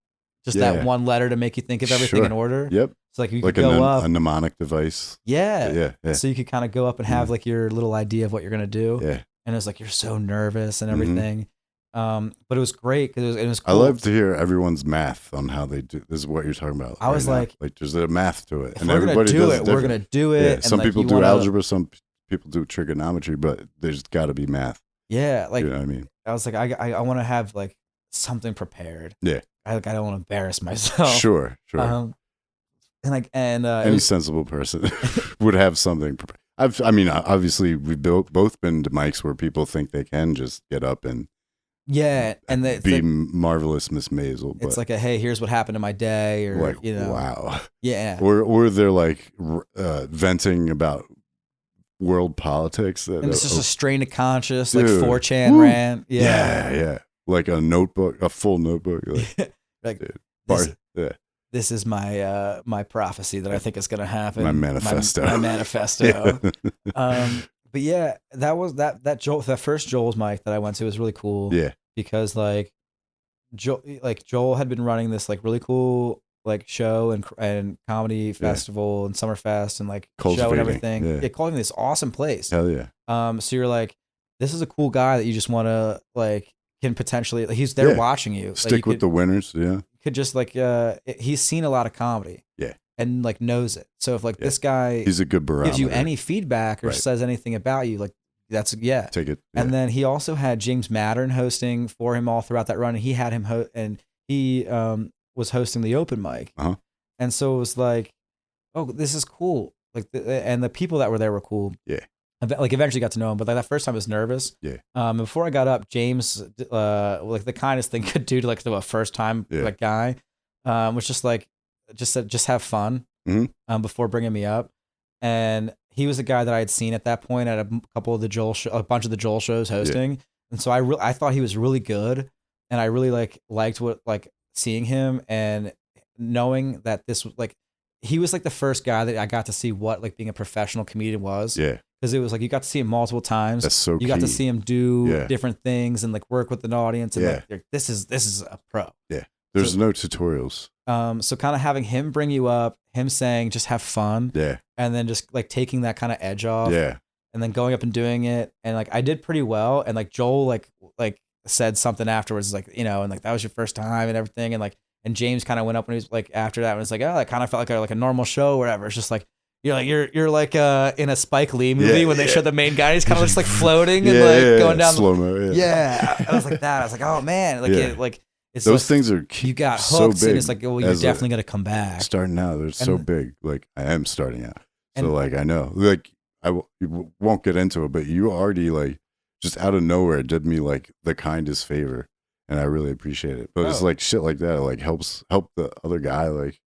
just that one letter to make you think of everything in order. Yep. So like you could go up a mnemonic device. Yeah. So you could kind of go up and have like your little idea of what you're gonna do. Yeah. And it was like you're so nervous and everything. But it was great because it was cool. I love to hear everyone's math on how they do. This is what you're talking about. I was like there's a math to it, and everybody does it. We're gonna do it. Yeah, some people do algebra, some people do trigonometry, but there's got to be math. Yeah, like you know what I mean. I was like, I want to have like something prepared. Yeah, I don't want to embarrass myself. Sure. Any sensible person would have something prepared. Obviously, we've both been to mics where people think they can just get up and and be like, marvelous Miss Maisel. It's like hey, here's what happened in my day, or like, wow, yeah, or they're like venting about world politics. And it's just a strain of conscious, like 4chan rant. Yeah, like a notebook, a full notebook. Like, this is my my prophecy that I think is going to happen. My manifesto. My manifesto. But yeah, that first Joel's mic that I went to was really cool. Yeah, because like Joel had been running this like really cool like show and comedy festival and Summerfest and like show and everything. Yeah, calling this awesome place. Hell yeah. So you're like, this is a cool guy that you just want to like can potentially like, he's there watching you. Stick with the winners. Yeah. Could just like he's seen a lot of comedy. Yeah. And like knows it. So if like this guy he's a good barometer. Gives you any feedback or says anything about you, like that's take it. Yeah. And then he also had James Mattern hosting for him all throughout that run, and he had him and he was hosting the open mic. And so it was like, oh, this is cool. Like and the people that were there were cool. Yeah. Like eventually got to know him, but like that first time I was nervous. Yeah. Before I got up, James, like the kindest thing could do to like a first time like guy, was just like said just have fun. Before bringing me up, and he was a guy that I had seen at that point at a couple of the a bunch of the Joel shows hosting, and so I thought he was really good, and I really liked what seeing him and knowing that this was like he was like the first guy that I got to see what like being a professional comedian was. Yeah. Because it was like you got to see him multiple times. That's so you got to see him do different things and like work with an audience and like this is a pro. Yeah. There's no tutorials. So kind of having him bring you up, him saying just have fun. Yeah. And then just like taking that kind of edge off. Yeah. And then going up and doing it. And like I did pretty well. And like Joel like said something afterwards, like, you know, and like that was your first time and everything. And like and James kind of went up and he was like after that and was like, oh, it kind of felt like a normal show or whatever. It's just like you're like in a Spike Lee movie when they show the main guy, he's kind of just like floating and like going down slow-mo. Yeah. I was like that. I was like, oh man, like it's those things are you got so hooks big, and it's like, well, you're definitely gonna come back. Starting out, they're so big. Like I am starting out, so like I know, like you won't get into it, but you already like just out of nowhere did me like the kindest favor, and I really appreciate it. But it's like shit like that, like help the other guy, like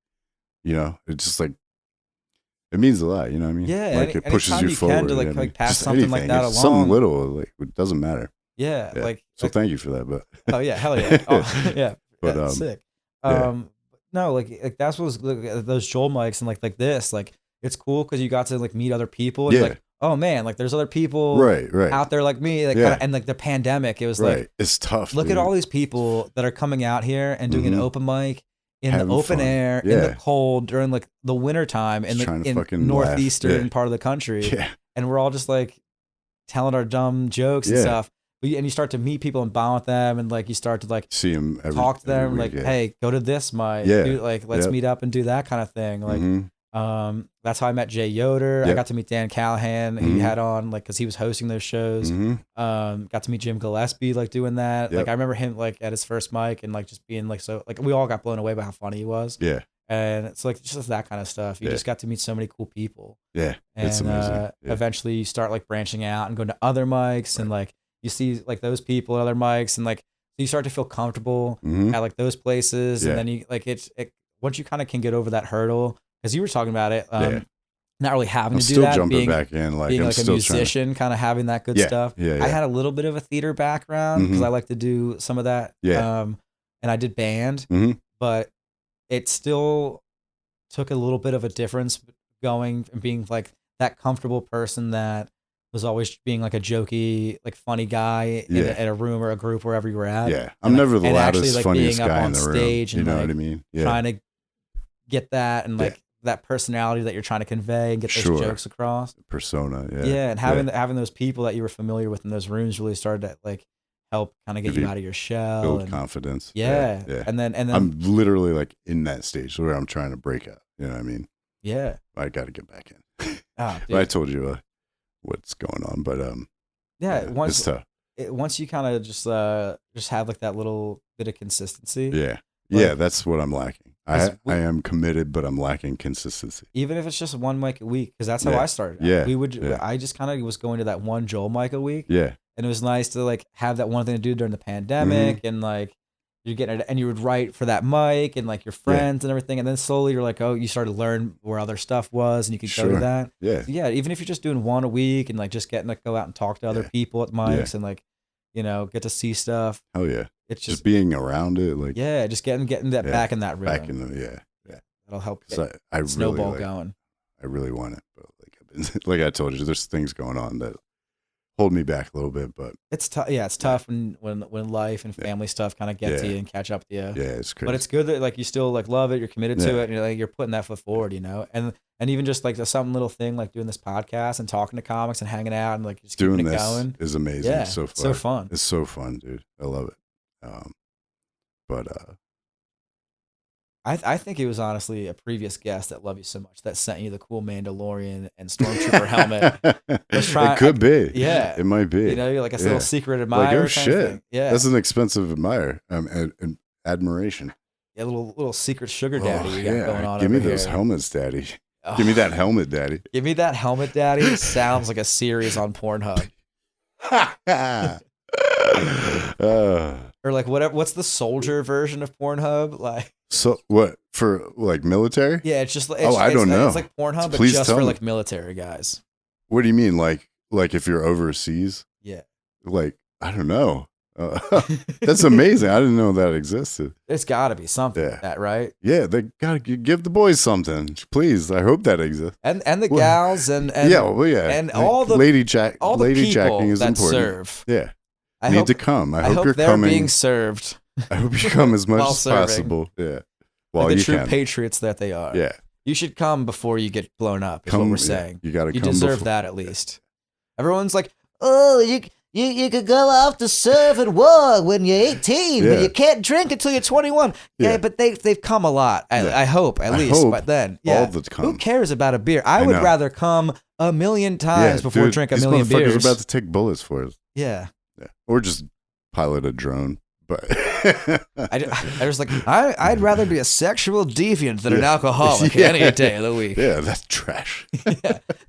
it's just like. It means a lot, you know what I mean? Yeah, like it pushes you forward. To like pass just something anything. like that along. Something little, like it doesn't matter. Yeah, like so. Thank you for that, but oh yeah, hell yeah, yeah, but sick. No, like that's what was those Joel mics and like this, like it's cool because you got to like meet other people. And like, oh man, like there's other people right out there like me, like and like the pandemic, it was like it's tough. Look at all these people that are coming out here and doing an open mic. In the open air, in the cold, during like the winter time, in northeastern part of the country, and we're all just like telling our dumb jokes and stuff. And you start to meet people and bond with them, and like you start to like see them, talk to them, like, hey, go to this mic, dude, like let's meet up and do that kind of thing. Like That's how I met Jay Yoder. I Yep. got to meet Dan Callahan. He Mhm. had on like because he was hosting those shows. Mm-hmm. Got to meet Jim Gillespie like doing that. Yep. Like I remember him like at his first mic and like just being like so like we all got blown away by how funny he was. Yeah. And it's like just that kind of stuff. You Yeah. just got to meet so many cool people. Yeah. And It's amazing. Yeah. eventually you start like branching out and going to other mics and like you see like those people at other mics and like you start to feel comfortable Mhm. at like those places. Yeah. And then you like it once you kind of can get over that hurdle, because you were talking about it, Yeah. not really having I'm to do still that, jumping back in. Like being I'm like a still musician, kind of having that good Yeah. stuff. Yeah. I had a little bit of a theater background because Mhm. I like to do some of that. Yeah. And I did band, Mhm. but it still took a little bit of a difference going and being like that comfortable person that was always being like a jokey, like funny guy Yeah. in a room or a group wherever you were at. Yeah. I'm And, like- never the and actually, loudest, like, funniest being up guy on in the room. stage You and, know like, what I mean? Yeah. trying to get that and Yeah. like that personality that you're trying to convey and get those Sure. jokes across. Persona. Yeah. Yeah, and having those people that you were familiar with in those rooms really started to like help kind of get Give you you- out of your shell. Build And, confidence. yeah. Yeah. And then I'm literally like in that stage where I'm trying to break out. You know what I mean? yeah. I got to get back in. Oh, But I dude. told you what's going on, but Yeah, it's tough. once you kind of just have like that little bit of consistency. Yeah. Like- Yeah, that's what I'm lacking. As we- I am committed, but I'm lacking consistency. Even if it's just one mic a week, because that's how Yeah. I started. Yeah. I just kind of was going to that one Joel mic a week. Yeah. And it was nice to like have that one thing to do during the pandemic Mm-hmm. and like you're getting it and you would write for that mic and like your friends and everything. And then slowly you're like, oh, you started to learn where other stuff was and you could go to Sure. that. Yeah. So, yeah, even if you're just doing one a week and like just getting to go out and talk to other Yeah. people at mics and like, get to see stuff. Hell yeah. It's Just just being around it, like just getting that Yeah. back in that room. back in the That'll help get So I snowball really going. I really want it, but like I've been, like I told you, there's things going on that hold me back a little bit. But It's tough. Yeah, it's tough when life and Yeah. family stuff kind of gets to Yeah. you and catch up to you. yeah, it's crazy. But it's good that like you still like love it. You're committed to Yeah. it. And you're like you're putting that foot forward, and even just like some little thing like doing this podcast and talking to comics and hanging out and like just doing keeping it this going. is amazing Yeah, so it's far. so fun. It's so fun, dude. I love it. But I think it was honestly a previous guest that loved you so much that sent you the cool Mandalorian and Stormtrooper helmet. it could be. Yeah. It might be. You're like a Yeah. little secret admirer. Like, oh kind of shit. thing. Yeah. That's an expensive admire and admiration. A little secret sugar daddy Oh, you got yeah. going on. Give me over those here. helmets, daddy. Oh, Give me that helmet, daddy. Give me that helmet, daddy. Sounds like a series on Pornhub. Or like whatever. What's the soldier version of Pornhub? Like, So what for like military? yeah, it's just like I don't know. It's like Pornhub, but Please just tell for me. like military guys. What do you mean? Like if you're overseas? Yeah, Like I don't know. That's amazing. I didn't know that existed. there's got to be something Yeah. like that, right? Yeah, they gotta give the boys something, please. I hope that exists. And the Well, gals and yeah, well, yeah, and Like, all the lady jack, all the lady people jacking is that important. serve. Yeah, I need hope to come. I I hope you're they're coming. being served I hope you come as much while as serving. possible. Yeah, while like the you true can. patriots that they are. Yeah, You should come before you get blown up. Is what we're saying. You gotta You come. deserve before. that at least. Everyone's like, oh, you could go off to serve at war when you're 18, but Yeah. you can't drink until you're 21. Yeah, Yeah. but they've come a lot. I hope, at I least. hope But then, all yeah, the who come. cares about a beer? I would know. rather come a million times before dude, drink a these million motherfuckers beers. are about to take bullets for us. Yeah. Yeah, or just pilot a drone. But I was like, I'd rather be a sexual deviant than an Yeah. alcoholic Yeah. any day of the week. yeah, that's trash.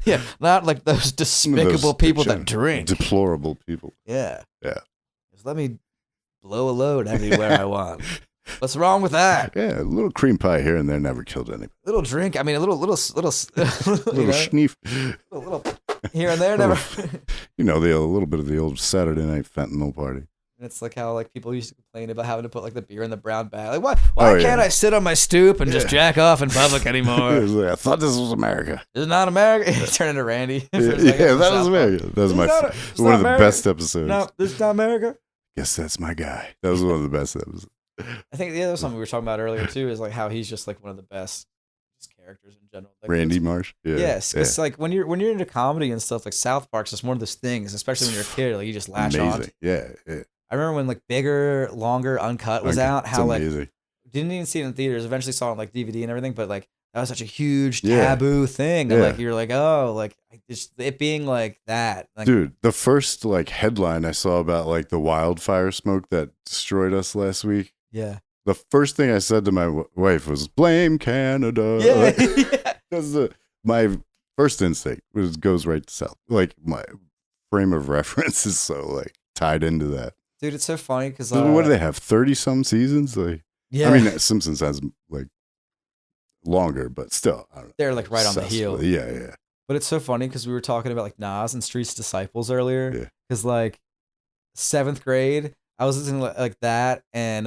Yeah, not like those despicable Those people that degenerate, drink. Deplorable people. Yeah. Yeah. Just let me blow a load everywhere I want. What's wrong with that? Yeah, a little cream pie here and there never killed anybody. Little drink. I mean, a little, Little schneef. little here and there. Never. You know, a little bit of the old Saturday night fentanyl party. It's like how like people used to complain about having to put like the beer in the brown bag. Like, why Oh, yeah. can't I sit on my stoop and just jack off in public anymore? It was like, I thought this was America. It's not America. Turn into Randy. for a Yeah, second that from was South America. That was Park. my It's not- it's one not of the America. best episodes. No, this is not America. Guess that's my guy. That was one of the best episodes. I think the other something we were talking about earlier too is like how he's just like one of the best just characters in general. Like, Randy Marsh. Yeah. Yes, yeah. it's like when you're into comedy and stuff like South Park's just one of those things, especially when you're a kid, like you just latch on. Amazing. Yeah. Yeah. I remember when like Bigger, Longer, Uncut was out, It's how like amazing. didn't even see it in theaters. Eventually saw it on like DVD and everything, but like that was such a huge taboo thing. And like you're like, oh, like just it being like that. Like, dude, the first like headline I saw about like the wildfire smoke that destroyed us last week. Yeah. The first thing I said to my wife was blame Canada. Yeah. Because my first instinct goes right to south. Like my frame of reference is so like tied into that. Dude, it's so funny because what do they have? 30-some seasons? Like, yeah. I mean, Simpsons has like longer, but still, I don't know. They're like right on the heel. Yeah. But it's so funny because we were talking about like Nas and Street's Disciples earlier. Yeah. Because like 7th grade, I was listening to like that and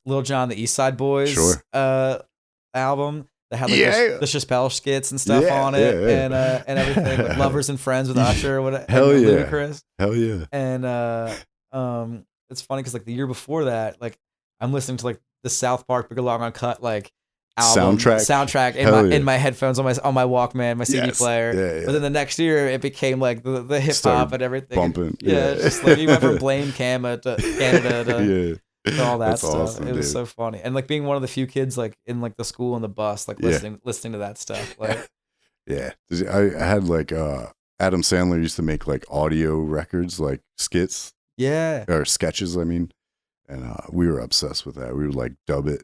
Lil Jon the East Side Boys album that had like the Chappelle skits and stuff on it and everything, like Lovers and Friends with Usher or whatever. Hell yeah. Ludacris. Hell yeah. And it's funny because like the year before that, like I'm listening to like the South Park Big Long Uncut like album soundtrack in my headphones on my Walkman, my CD player. Yeah. But then the next year it became like the hip hop and everything. Bumping. It's just like you went from Blame Canada to all that stuff. Awesome, it was so funny. And like being one of the few kids like in like the school and the bus, like listening to that stuff. Like I had like Adam Sandler used to make like audio records, like skits. Yeah. Or sketches, I mean. And we were obsessed with that. We would like dub it.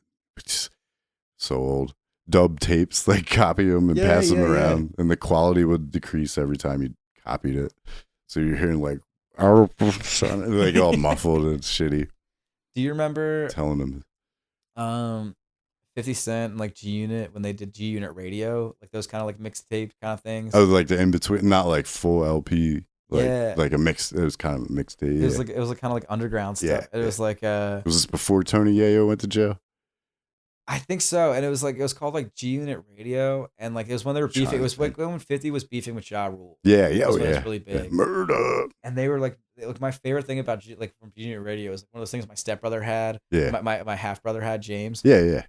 So old. Dub tapes, like copy them and pass them around. And the quality would decrease every time you copied it. So you're hearing like, like all muffled and shitty. Do you remember telling them 50 Cent and like G Unit when they did G Unit Radio? Like those kind of like mixtape kind of things? Oh, like the in between, not like full LP. Like a mix. It was kind of a mixtape. It was like kind of like underground stuff. It was like was this before Tony Yayo went to jail? I think so. And it was called like G Unit Radio, and like it was when they were beefing. It was like when 50 was beefing with Ja Rule. It was really big. Murder. And they were like my favorite thing about from G Unit Radio is one of those things my stepbrother had. My half brother had, James.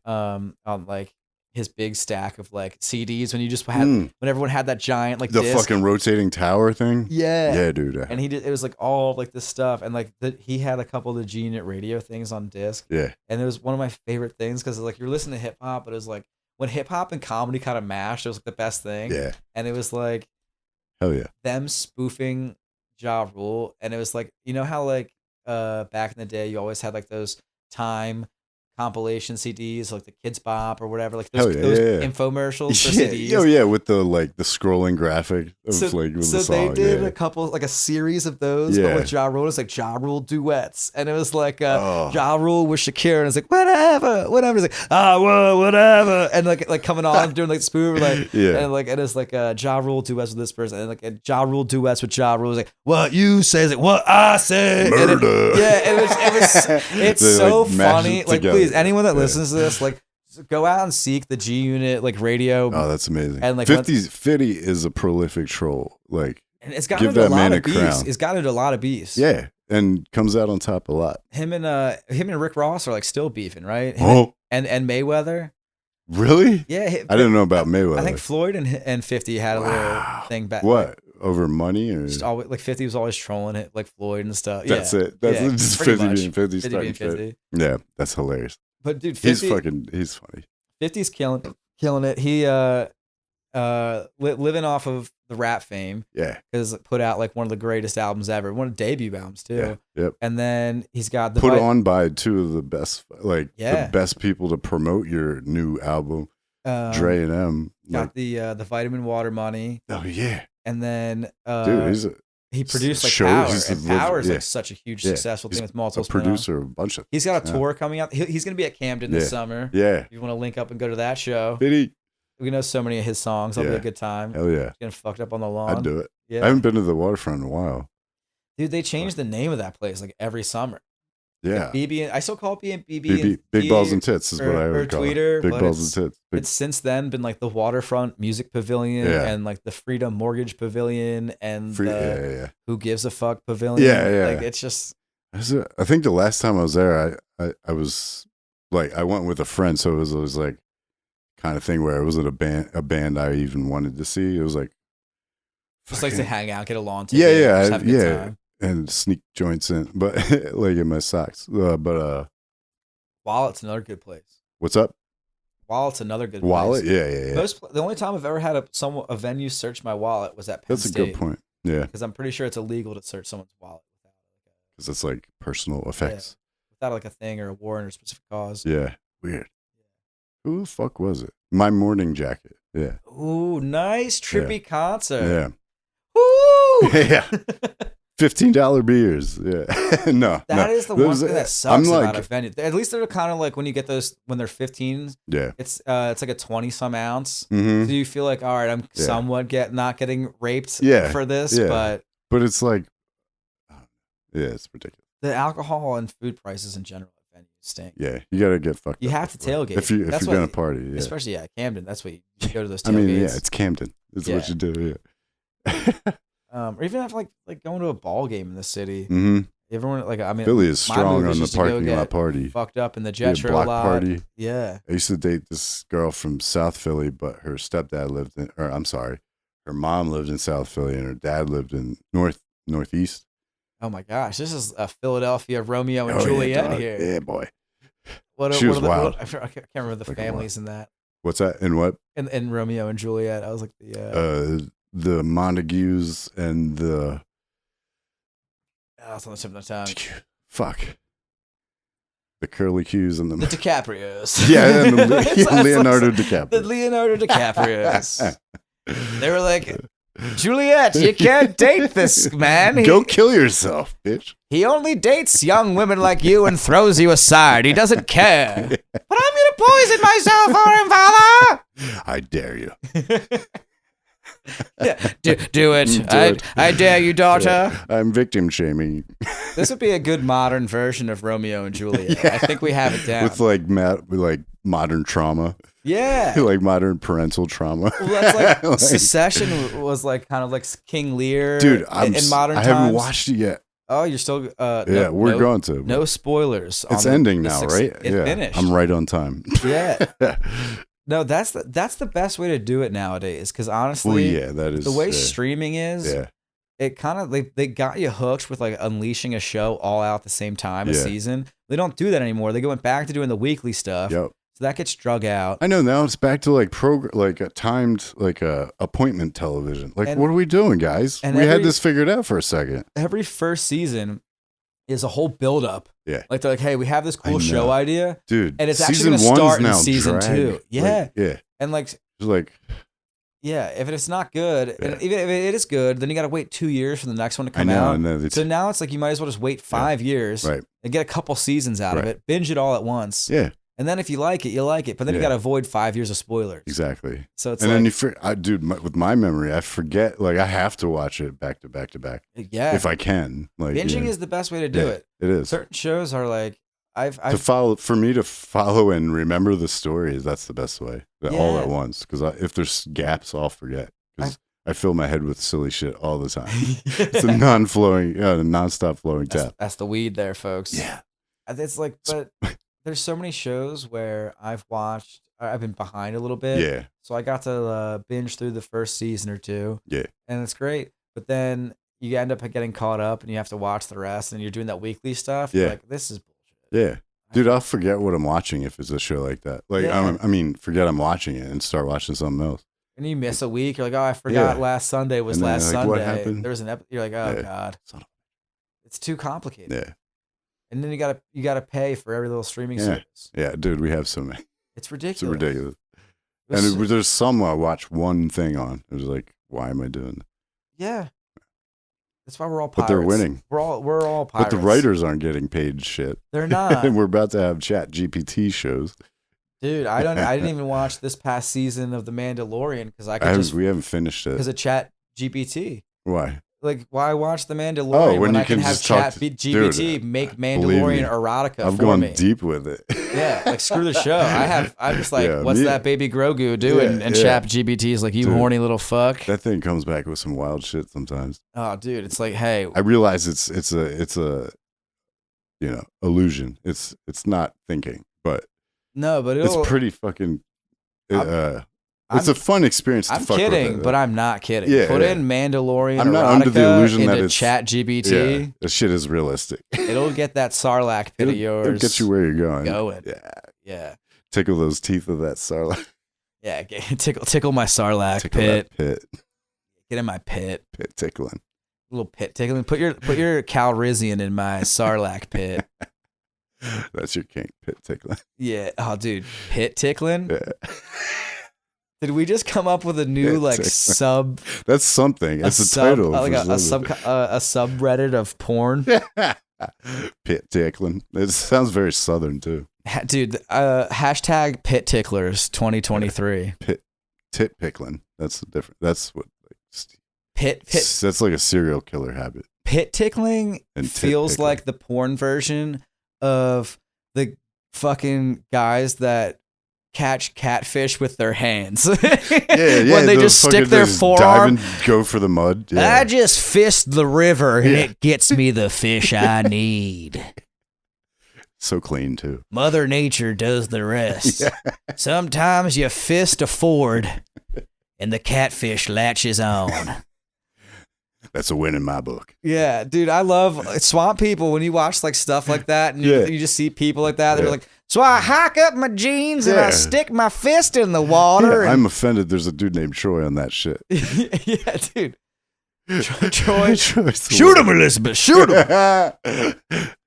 On like his big stack of like CDs when you just had when everyone had that giant like the disc. Fucking rotating tower thing. Yeah, dude. And it was like all like this stuff, and like he had a couple of the G Unit Radio things on disc. Yeah, and it was one of my favorite things because like you're listening to hip hop, but it was like when hip hop and comedy kind of mashed, it was like the best thing. Yeah, and it was like, hell yeah, them spoofing Ja Rule, and it was like, you know how like back in the day you always had like those Time compilation CDs, like the Kids Bop or whatever, like those infomercials for CDs. With the like the scrolling graphic of like with the song. They did a couple, like a series of those, but with Ja Rule. It was like Ja Rule duets, and it was like Ja Rule with Shakira, and it's like whatever. It's like whatever, and like coming on doing like spoof, like and like it is like Ja Rule duets with this person, and like a Ja Rule duets with Ja Rule. Is like what you say is like what I say. Murder. It's so funny. Like please. Anyone that listens to this, like, go out and seek the G Unit like radio. Oh, that's amazing. And like 50 is a prolific troll. Like, and it's gotten into a lot of beefs. It's gotten into a lot of beefs. Yeah, and comes out on top a lot. Him and Rick Ross are like still beefing, right? And Mayweather. Really? Yeah, I didn't know about Mayweather. I think Floyd and 50 had a little thing back. What? Like, over money or just always, like 50 was always trolling it, like Floyd and stuff. That's it. That's just 50 being 50. 50 being 50. Yeah, that's hilarious. But dude, 50, he's funny. 50's killing it. He living off of the rap fame. Yeah. Because put out like one of the greatest albums ever. One of the debut albums too. Yeah. Yep. And then he's got put on by two of the best the best people to promote your new album. Dre and M. Got the Vitamin Water Money. Oh yeah. And then dude, he produced like show, Power. And Power is like such a huge successful thing with multiple producer of a bunch of He's got a tour coming out. He's going to be at Camden this summer. Yeah. If you want to link up and go to that show. Biddy. We know so many of his songs. That'll be a good time. Hell yeah. He's getting fucked up on the lawn. I'd do it. Yeah. I haven't been to the waterfront in a while. Dude, they changed the name of that place like every summer. Yeah. Like BB, I still call it BB. Big Balls and Tits is what I would call Tweeter, it. Big Balls and Tits. It's since then been like the Waterfront Music Pavilion and like the Freedom Mortgage Pavilion and Who Gives a Fuck Pavilion. Yeah. Like it's just. I think the last time I was there, I was like, I went with a friend, so it was like kind of thing where it wasn't a band I even wanted to see. It was like just like to hang out, get a lawn ticket, just have a good time. And sneak joints in, but like in my socks. Wallet's another good place. What's up? Wallet's another good Wallet? place. Yeah. The only time I've ever had a venue search my wallet was at Penn State. That's a good point. Yeah. Because I'm pretty sure it's illegal to search someone's wallet because it's like personal effects. Without like a thing or a warrant or a specific cause. Yeah. Weird. Who the fuck was it? My Morning Jacket. Yeah. Ooh, nice trippy concert. Yeah. Woo! Yeah. $15 beers. Yeah. No. That is the one thing that sucks about a venue. At least they're kind of like when you get those when they're 15s. Yeah. It's like a 20-some ounce. Mm-hmm. So you feel like, all right, I'm somewhat not getting raped for this, but it's like, yeah, it's ridiculous. The alcohol and food prices in general at venues stink. Yeah, you gotta get fucked. You up have to tailgate if you're gonna party. Yeah. Especially Camden. That's what you go to those tailgates. I mean, yeah, it's Camden. It's what you do. Yeah. Or even have like going to a ball game in the city. Mm-hmm. Everyone Philly is strong on the parking lot party. Fucked up in the Jetro block lot. Party. Yeah. I used to date this girl from South Philly, but her stepdad lived in, or I'm sorry, her mom lived in South Philly and her dad lived in Northeast. Oh my gosh, this is a Philadelphia Romeo and Juliet here. Yeah, boy. She was wild. I can't remember the families in that. What's that? In what? In Romeo and Juliet, I was like the Montagues and the. It's on the tip of my tongue. Fuck. The curly cues and the DiCaprios. Yeah, and Leonardo DiCaprio. The Leonardo DiCaprios. They were like, Juliet, you can't date this man. Go kill yourself, bitch. He only dates young women like you and throws you aside. He doesn't care. But I'm going to poison myself for him, father. I dare you. Yeah, do it. I dare you, daughter. I'm victim shaming. This would be a good modern version of Romeo and Juliet. Yeah. I think we have it down. With like modern trauma. Yeah. Like modern parental trauma. Well, that's like Secession was like kind of like King Lear. Dude, in modern times. I haven't watched it yet. Oh, you're still we're going to. No spoilers. It's ending now, right? It's finished. I'm right on time. Yeah. No, that's the best way to do it nowadays. Because honestly, that is the way streaming is. Yeah. It kind of they got you hooked with like unleashing a show all out at the same time a season. They don't do that anymore. They went back to doing the weekly stuff. Yep. So that gets drug out. I know now it's back to like a timed appointment television. Like, what are we doing, guys? We had this figured out for a second. Every first season is a whole build up. Yeah. Like they're like, hey, we have this cool show idea, dude, and it's actually going to start in season 2. Yeah. And like if it's not good, and even if it is good, then you got to wait 2 years for the next one to come out. So now it's like you might as well just wait 5 years and get a couple seasons out of it, binge it all at once. Yeah. And then if you like it, you like it. But then you got to avoid 5 years of spoilers. Exactly. So it's then with my memory, I forget. Like I have to watch it back to back to back. Yeah. If I can. Like binging is the best way to do it. It is. Certain shows are like to follow and remember the stories. That's the best way. All at once. Because if there's gaps, I'll forget. Because I fill my head with silly shit all the time. It's a non-stop flowing tap. That's the weed there, folks. Yeah. It's like, but there's so many shows where I've been behind a little bit. Yeah. So I got to binge through the first season or 2. Yeah. And it's great. But then you end up getting caught up and you have to watch the rest and you're doing that weekly stuff. Yeah. You're like, this is bullshit. Yeah. Dude, I'll forget what I'm watching if it's a show like that. Like, forget I'm watching it and start watching something else. And you miss a week. You're like, oh, I forgot last Sunday was last Sunday. What happened? There was an episode. You're like, oh, God. It's too complicated. Yeah. And then you gotta pay for every little streaming service. Yeah, dude, we have so many. It's ridiculous. It's ridiculous. And there's some I watch one thing on. It was like, why am I doing that? Yeah. That's why we're all pirates. But they're winning. We're all pirates. But the writers aren't getting paid shit. They're not. And we're about to have Chat GPT shows. Dude, I didn't even watch this past season of The Mandalorian because we haven't finished it. Because of Chat GPT. Why? Like, why watch The Mandalorian when I can have Chat GPT make Mandalorian erotica I've for gone me? deep with it. Yeah, like screw the show. I'm just like, what's that baby Grogu doing? And Chat GPT is like, you horny little fuck. That thing comes back with some wild shit sometimes. Oh, dude, it's like, hey, I realize it's a illusion. It's not thinking, but it's pretty fucking. It's a fun experience. I'm kidding, but I'm not kidding. Yeah, Put in Mandalorian I'm not erotica under the illusion into that it's Chat GPT. Yeah, the shit is realistic. It'll get that Sarlacc pit of yours. It'll get you where you're going. Yeah. Tickle those teeth of that sarlacc. Yeah, tickle my sarlacc Tickle pit. that pit. Get in my pit. Pit tickling. A little pit tickling. Put your Calrissian in my sarlacc pit. That's your kink, pit tickling. Yeah. Oh, dude, pit tickling. Yeah. Did we just come up with a new Pit tickling. sub? That's something. It's a title. Like for a something. subreddit of porn. Pit tickling. It sounds very southern too. Dude, hashtag pit ticklers 2023. Tit pickling. That's the different. That's what. Pit. That's like a serial killer habit. Pit tickling And tit feels pickling. like the porn version of the fucking guys that catch catfish with their hands. Yeah. When they just stick their forearm. Dive and go for the mud. Yeah. I just fished the river and it gets me the fish I need. So clean too. Mother Nature does the rest. Yeah. Sometimes you fist a ford and the catfish latches on. That's a win in my book. Yeah, dude, I love swamp people. When you watch like stuff like that and you just see people like that, they're like, so I hike up my jeans and I stick my fist in the water. Yeah, and... I'm offended there's a dude named Troy on that shit. Yeah, dude. Troy. Troy's Shoot him, Elizabeth. Shoot him.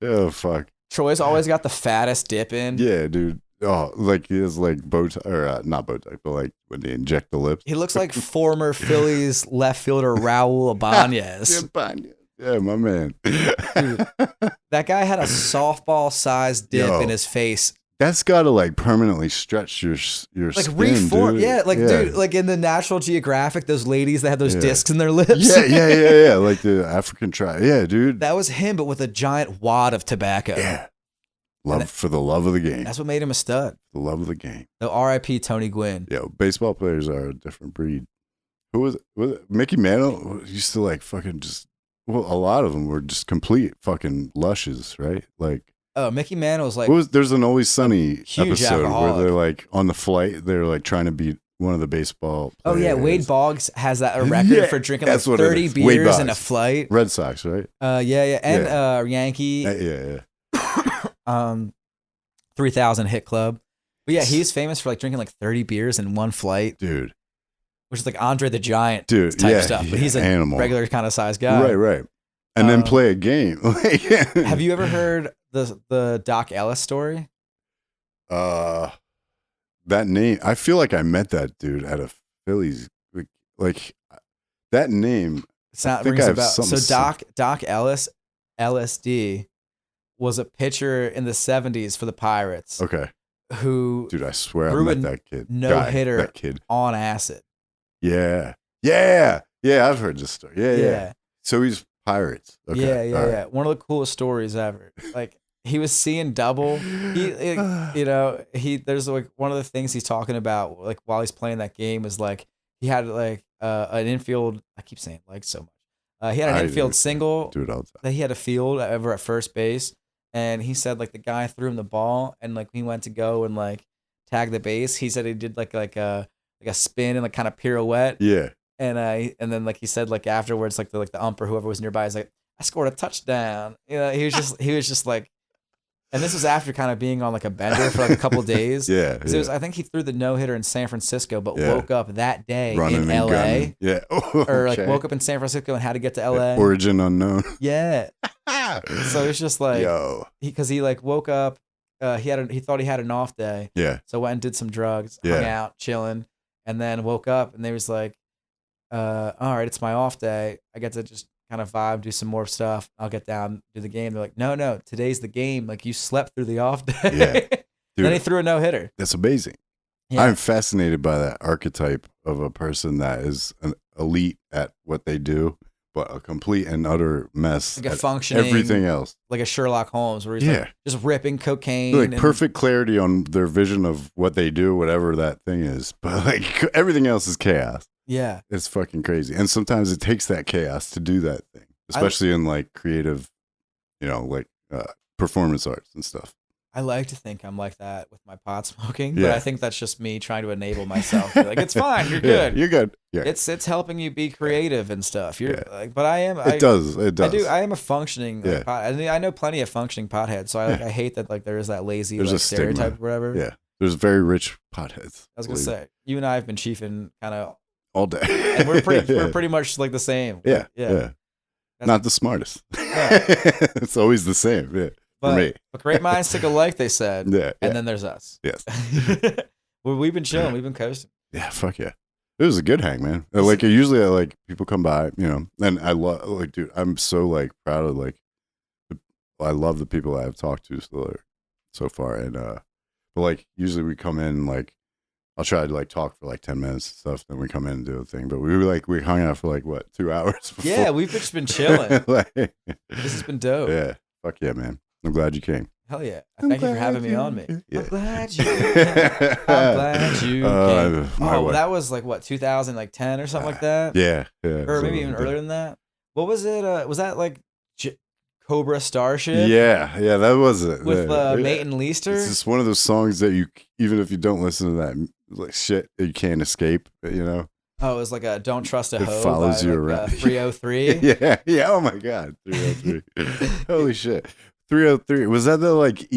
Oh, fuck. Troy's always got the fattest dip in. Yeah, dude. Oh, like he has like Botox, or not Botox, but like when they inject the lips. He looks like former Phillies left fielder Raul Ibanez. Yeah, my man. Dude, that guy had a softball-sized dip in his face. That's got to like permanently stretch your Like skin, reform, dude. yeah, dude, like in the National Geographic, those ladies that have those discs in their lips. Yeah, like the African tribe. Yeah, dude. That was him, but with a giant wad of tobacco. Yeah. For the love of the game. That's what made him a stud. The love of the game. The R.I.P. Tony Gwynn. Yo, baseball players are a different breed. Who was it? Mickey Mantle used to like fucking just, well, a lot of them were just complete fucking lushes, right? Like, oh, Mickey Mantle was like, there's an Always Sunny huge episode alcoholic. where they're like on the flight, they're like trying to beat one of the baseball oh players. yeah, Wade Boggs has that record for drinking like 30 beers in a flight. Red Sox, right? Yeah, and Yankee. Yeah. 3000 Hit Club. But yeah, he's famous for like drinking like 30 beers in one flight. Dude. Which is like Andre the Giant type stuff. But he's a animal. regular kind of size guy. Right. And then play a game. Have you ever heard the Doc Ellis story? That name, I feel like I met that dude at a Phillies. Like that name. It's not rings about. So Doc Ellis, LSD, was a pitcher in the 70s for the Pirates. Okay. Dude, I swear I met that kid. No-hitter that kid. on acid. Yeah. I've heard this story. Yeah. So he's Pirates. Okay. Yeah. One of the coolest stories ever. Like he was seeing double. There's like one of the things he's talking about like while he's playing that game is like he had like an infield. I keep saying like so much. He had an infield single that he had a field over at first base. And he said like the guy threw him the ball and like he went to go and like tag the base. He said he did like a spin and like kind of pirouette. Yeah. And then like he said like afterwards like the ump or whoever was nearby is like, I scored a touchdown. You know, he was just like, and this was after kind of being on like a bender for like a couple of days. Yeah. It was, I think he threw the no-hitter in San Francisco, but woke up that day in LA. Gunning. Yeah. Or like woke up in San Francisco and had to get to LA. Origin unknown. Yeah. So it's just like, because he like woke up, he thought he had an off day. Yeah. So went and did some drugs, hung out, chilling, and then woke up and they was like, all right, it's my off day. I get to just kind of vibe, do some more stuff. I'll get down, do the game. They're like, no, today's the game. Like you slept through the off day. Yeah. Dude, then he threw a no-hitter. That's amazing. Yeah. I'm fascinated by that archetype of a person that is an elite at what they do, but a complete and utter mess. Like a functioning, everything else. Like a Sherlock Holmes where he's like just ripping cocaine. Like perfect clarity on their vision of what they do, whatever that thing is. But like everything else is chaos. Yeah. It's fucking crazy. And sometimes it takes that chaos to do that thing, especially in like creative, like performance arts and stuff. I like to think I'm like that with my pot smoking, but I think that's just me trying to enable myself. Like, it's fine. You're good. You're good. Yeah. It's helping you be creative and stuff. You're like, but I am. It does. I am a functioning pot. I know plenty of functioning potheads, so I hate that like there is that lazy like, stereotype or whatever. Yeah. There's very rich potheads. I was gonna say, you and I have been chiefing kind of all day, and we're pretty much like the same. Yeah, yeah. yeah. Not the smartest. Yeah. It's always the same. Yeah, for me. But great minds think alike, they said. Yeah, and then there's us. Yes. Well, we've been chilling. We've been coasting. Yeah, fuck yeah. It was a good hang, man. Like usually, like people come by, and I love, like, dude, I'm so like proud of like, I love the people I've talked to so far, and but like usually we come in like, I'll try to like talk for like 10 minutes and stuff, then we come in and do a thing. But we hung out for like what, 2 hours before. Yeah, we've just been chilling. Like, this has been dope. Yeah, fuck yeah, man. I'm glad you came. Hell yeah. Thank you for having me on me. Yeah. I'm glad you came. I'm glad you came. Oh, that was like what, 2010 or something like that? Yeah. Or maybe even earlier than that. What was it? Was that like Cobra Starship? Yeah, that was it. With Mate and Leister? It's just one of those songs that you, even if you don't listen to that like shit, you can't escape, Oh, it was like a Don't Trust a It Hoe follows by you like, around. 303. Yeah, oh my God, 303. Holy shit. 303. Was that the like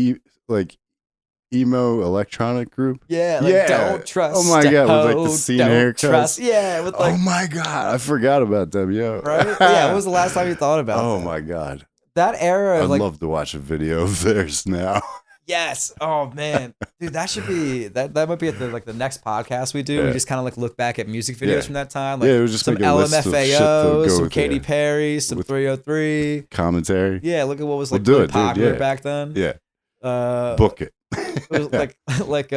emo electronic group? Yeah, like Yeah. Don't Trust Oh my a God, Hoe, with like the scene don't haircuts. trust. Yeah, with like, oh my God, I forgot about them, yo. right? Yeah, when was the last time you thought about Oh that? my God. That era I'd of like, love to watch a video of theirs now. yes. Oh man, dude, that should be that might be at the next podcast we do. Yeah. We just kind of like look back at music videos Yeah. from that time, like Yeah, it was just some make a list of shit to LMFAO, go some with, Katy yeah. Perry, some With 303. 303. Commentary. Yeah, look at what was We'll like do really it, dude, popular yeah. back then. Yeah. Uh, Book it. it was like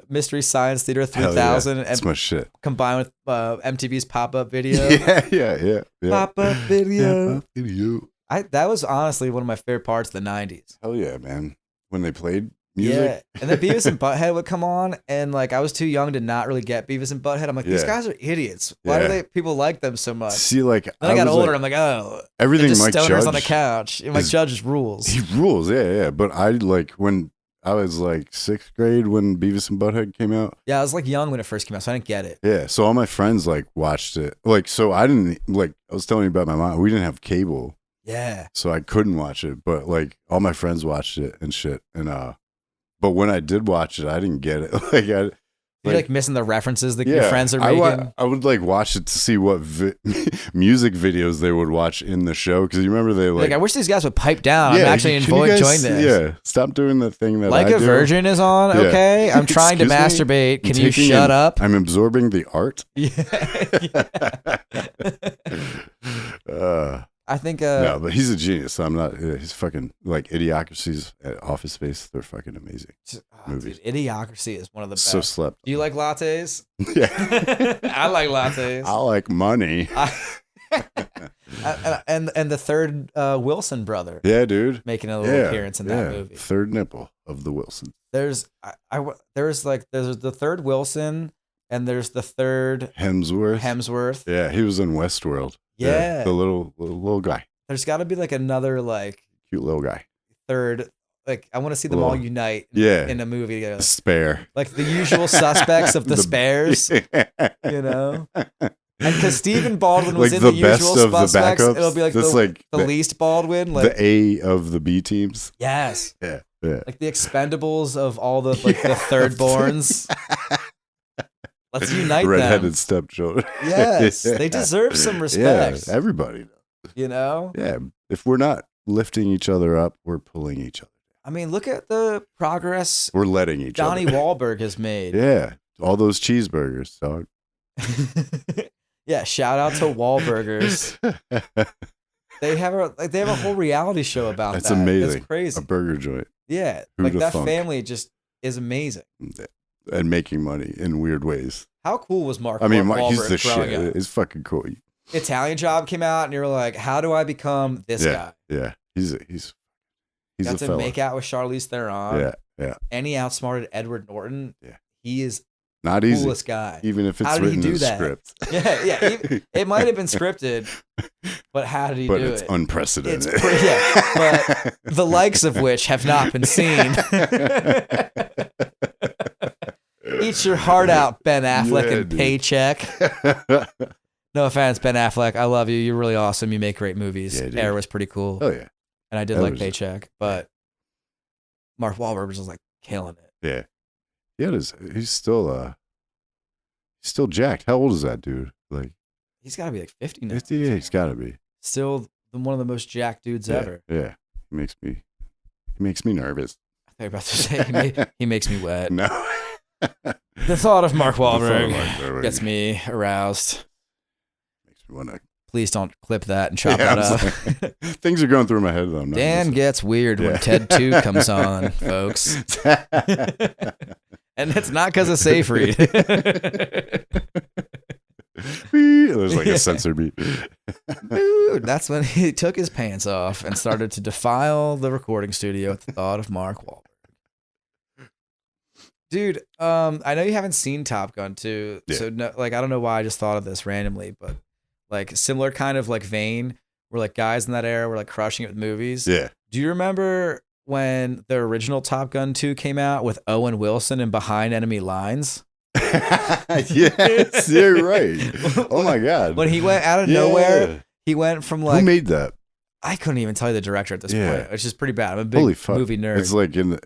Mystery Science Theater Hell 3000 yeah. That's and my shit. combined with MTV's pop-up video. Yeah. Pop-up video. Yeah, video. That was honestly one of my favorite parts of the 90s. Hell yeah, man. When they played music. Yeah, and then Beavis and Butthead would come on, and like I was too young to not really get Beavis and Butthead. I'm like, these Yeah. guys are idiots. Why Yeah. do people like them so much? See, like, Then I got was older. like, I'm like, oh, everything just Mike stoners Judge on the couch. Mike is- Judge rules. He rules, yeah. But I like when I was like 6th grade when Beavis and Butthead came out. Yeah, I was like young when it first came out, so I didn't get it. Yeah, so all my friends like watched it. Like, so I didn't like. I was telling you about my mom. We didn't have cable, Yeah, so I couldn't watch it. But like all my friends watched it and shit. And but when I did watch it, I didn't get it. Like I. you're like missing the references that your friends are making. I would like watch it to see what music videos they would watch in the show because you remember they Like, I wish these guys would pipe down. I'm actually can you enjoying guys- this. Yeah, stop doing the thing that Like I a do. Virgin is on. Yeah. Okay, I'm trying to Excuse me? masturbate. Can I'm you taking shut in- up? I'm absorbing the art. Yeah. I think. No, but he's a genius. So I'm not. He's fucking like Idiocracies at Office Space. They're fucking amazing. movies. Dude, Idiocracy is one of the best. So slept. Do you like lattes? Yeah. I like lattes. I like money. and the third Wilson brother Yeah, dude. making a little appearance in that movie. Third nipple of the Wilson. There's there's the third Wilson and there's the third Hemsworth. Yeah, he was in Westworld. Yeah. The little guy. There's got to be like another like Cute little guy. third. Like I want to see them all unite in a movie together. Spare. Like the usual suspects of the spares, Yeah. you know? And because Stephen Baldwin was Like in the the best usual of the suspects, backups? it'll be like That's the, like the the- least Baldwin. Like The A of the B teams. yes. Yeah. Like the Expendables of all the the third borns. Let's unite Redheaded them. stepchildren. Yes, Yeah. they deserve some respect. Yeah, everybody. You know? Yeah. If we're not lifting each other up, we're pulling each other. I mean, look at the progress We're letting each Johnny other. Wahlberg has made. Yeah. All those cheeseburgers, dog. Yeah, shout out to Wahlburgers. They have a whole reality show about That's that. amazing. It's crazy. A burger joint. Yeah, Who'da like that thunk? family just is amazing. And making money in weird ways. How cool was Mark? I mean, Wahlberg he's the growing shit. up? It's fucking cool. Italian Job came out, and you were like, "How do I become this guy?" Yeah. He's Got a to fella. make out with Charlize Theron. Yeah. And he outsmarted Edward Norton. Yeah. He is Not the easy. coolest guy. Even if it's How did he written do in a that? script. Yeah. It might have been scripted, but how did he But do it's it? unprecedented. But the likes of which have not been seen. Eat your heart out, Ben Affleck, Yeah, and dude. Paycheck. No offense, Ben Affleck. I love you. You're really awesome. You make great movies. Yeah, dude. Air was pretty cool. Oh yeah. And I did That like was- Paycheck, but Mark Wahlberg was just like killing it. Yeah. he's still jacked. How old is that dude? Like, he's got to be like 50 now. yeah, he's got to be. Still one of the most jacked dudes ever. Yeah, he makes me nervous. I thought you were about to say he makes me wet. No. The thought of Mark Wahlberg gets me aroused. Makes me want to. Please don't clip that and chop that up. Things are going through my head though. Dan gets weird when Ted 2 comes on, folks. And it's not because of Safe Read. There's like a censor beat. Dude, that's when he took his pants off and started to defile the recording studio at the thought of Mark Wahlberg. Dude, I know you haven't seen Top Gun 2, so no, like I don't know why I just thought of this randomly, but like similar kind of like vein where like guys in that era were like crushing it with movies. Yeah. Do you remember when the original Top Gun 2 came out with Owen Wilson in Behind Enemy Lines? Yes, you're right. Oh my god. When he went out of nowhere, he went from like, who made that? I couldn't even tell you the director at this point, which is pretty bad. I'm a big movie nerd. It's like in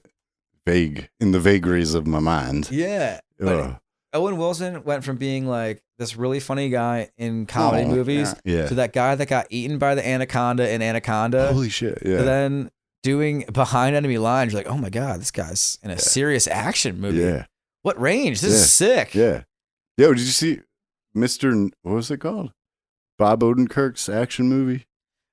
the vagaries of my mind. Yeah. But Owen Wilson went from being like this really funny guy in comedy movies to that guy that got eaten by the anaconda in Anaconda. Holy shit. Yeah. And then doing Behind Enemy Lines, you're like, oh my God, this guy's in a serious action movie. Yeah. What range? This is sick. Yeah. Yo, did you see Mr. What was it called? Bob Odenkirk's action movie?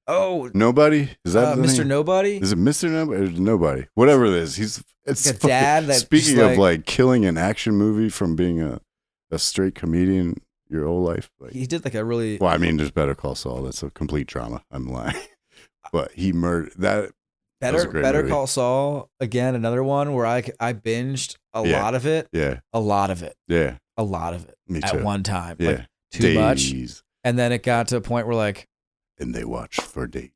Oh. Nobody? Is that Mr. name? Nobody? Is it Mr. Nobody or Nobody? Whatever it is. It's like a dad that speaking of like killing an action movie from being a straight comedian your whole life. Like, he did like a really... Well, I mean, there's Better Call Saul. That's a complete drama. I'm lying. But he murdered that. Better Call Saul, again, another one where I binged a lot of it. Yeah. A lot of it. Yeah. A lot of it. Me too. At one time. Yeah. Like, too much. And then it got to a point where like... And they watched for days.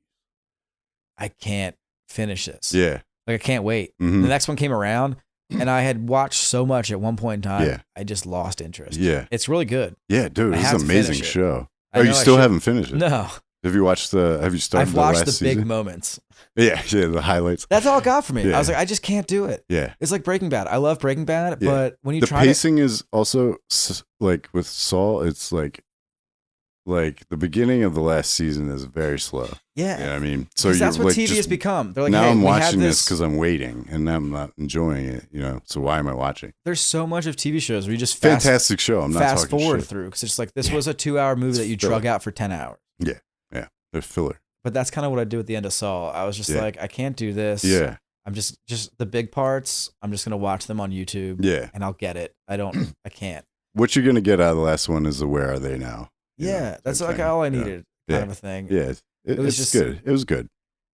I can't finish this. Yeah. Like, I can't wait. Mm-hmm. The next one came around, and I had watched so much at one point in time, I just lost interest. Yeah. It's really good. Yeah, dude. It's an amazing show. Oh, you still haven't finished it? No. Have you started I've watched the season? big moments. Yeah, the highlights. That's all it got for me. Yeah. I was like, I just can't do it. Yeah. It's like Breaking Bad. I love Breaking Bad, but when you the try pacing is also like with Saul, it's like the beginning of the last season is very slow. Yeah. You know what I mean? So that's what like, TV has become. They're like, now hey, I'm watching this because I'm waiting and I'm not enjoying it, so why am I watching? There's so much of TV shows where you just fantastic show. I'm not fast talking forward shit. through because it's like this was a 2-hour movie that you drug out for 10 hours. Yeah. Yeah. They're filler. But that's kind of what I do at the end of Saul. I was just like, I can't do this. Yeah. I'm just the big parts. I'm just going to watch them on YouTube. Yeah. And I'll get it. I can't. What you're going to get out of the last one is the Where Are They Now? Yeah. That's like all I needed kind of a thing. Yeah. It was just good. It was good.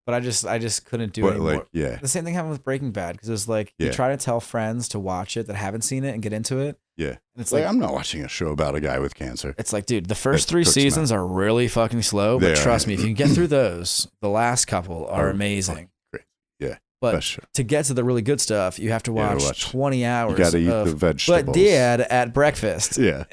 But I just couldn't do it anymore. Like, The same thing happened with Breaking Bad because it was like you try to tell friends to watch it that haven't seen it and get into it. Yeah. And it's like I'm not watching a show about a guy with cancer. It's like, dude, the first 3 seasons are really fucking slow, but trust me, if you can get through those, the last couple are amazing. Great. Yeah. But to get to the really good stuff, you have to watch 20 hours. You got to eat the vegetables. But Dad at breakfast. Yeah.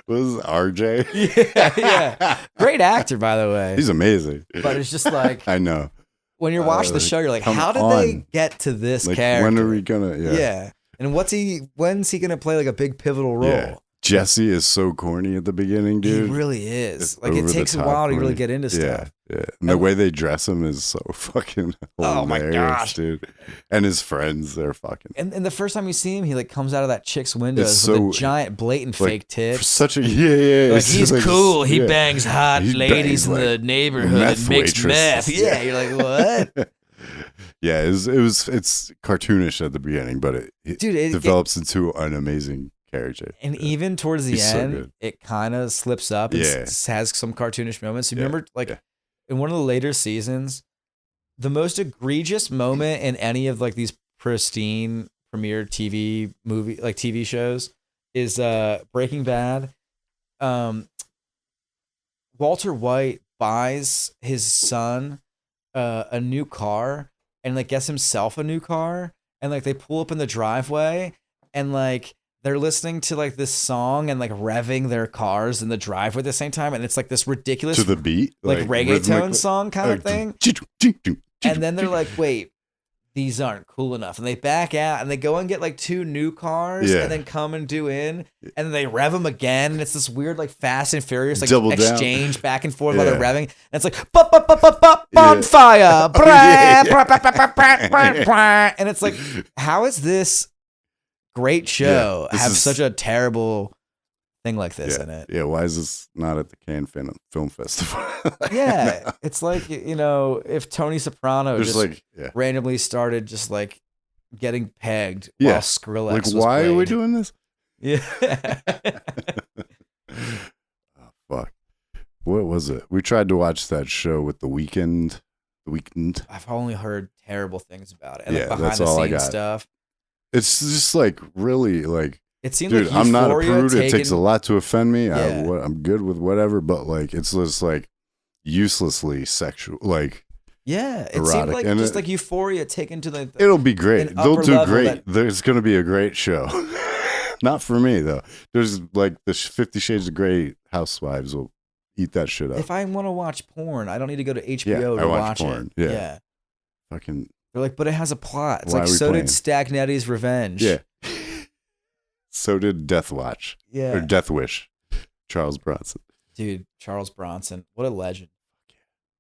Was RJ? Yeah. Great actor, by the way. He's amazing. But it's just like I know. When you're watching the show, you're like, how did they get to this character? When are we gonna? Yeah. And when's he gonna play like a big pivotal role? Yeah. Jesse is so corny at the beginning, dude. He really is. It's like it takes a while to really get into stuff. Yeah. And the way they dress him is so fucking hilarious, oh my gosh, dude. And his friends, they're fucking. And the first time you see him, he like comes out of that chick's windows with a giant, blatant fake tip. Such a Like he's cool. He bangs hot ladies in the neighborhood and makes meth. Yeah. You're like, what? Yeah, it's cartoonish at the beginning, but it develops into an amazing character. And even towards the end, it kind of slips up and has some cartoonish moments. You remember, in one of the later seasons, the most egregious moment in any of like these pristine premiere TV shows is Breaking Bad. Walter White buys his son a new car and like gets himself a new car, and like they pull up in the driveway and like they're listening to like this song and like revving their cars in the driveway at the same time, and it's like this ridiculous to the beat like reggaeton song kind of thing. And then they're like, wait, these aren't cool enough. And they back out and they go and get like 2 new cars and then come and do in. And then they rev them again. And it's this weird, like Fast and Furious, like Double exchange down. back and forth while they're revving. And it's like, bonfire. And it's like, how is this great show have such a terrible thing like this in it? Yeah, why is this not at the Cannes Film Festival? Yeah, it's like, you know, if Tony Soprano just like randomly started just like getting pegged while Skrillex like, was why played. are we doing this? Yeah. Oh, fuck. What was it? We tried to watch that show with The Weeknd. I've only heard terrible things about it. And Yeah, like that's behind all the I scenes got. stuff. It's just like really like, It seemed dude, like I'm not a Euphoria prude. It takes a lot to offend me. Yeah. I'm good with whatever, but like it's just like uselessly sexual, like it erotic. seemed like And just like Euphoria taken to the it'll be great. an They'll upper do level great. There's going to be a great show. Not for me though. There's like the 50 Shades of Grey housewives will eat that shit up. If I want to watch porn, I don't need to go to HBO Yeah, to I watch porn. it. Yeah. Fucking They're like, but it has a plot. It's Why like, are we so playing? did Stagnetti's Revenge. yeah. So did Death Watch or Yeah. Death Wish. Charles Bronson. Dude, Charles Bronson. What a legend.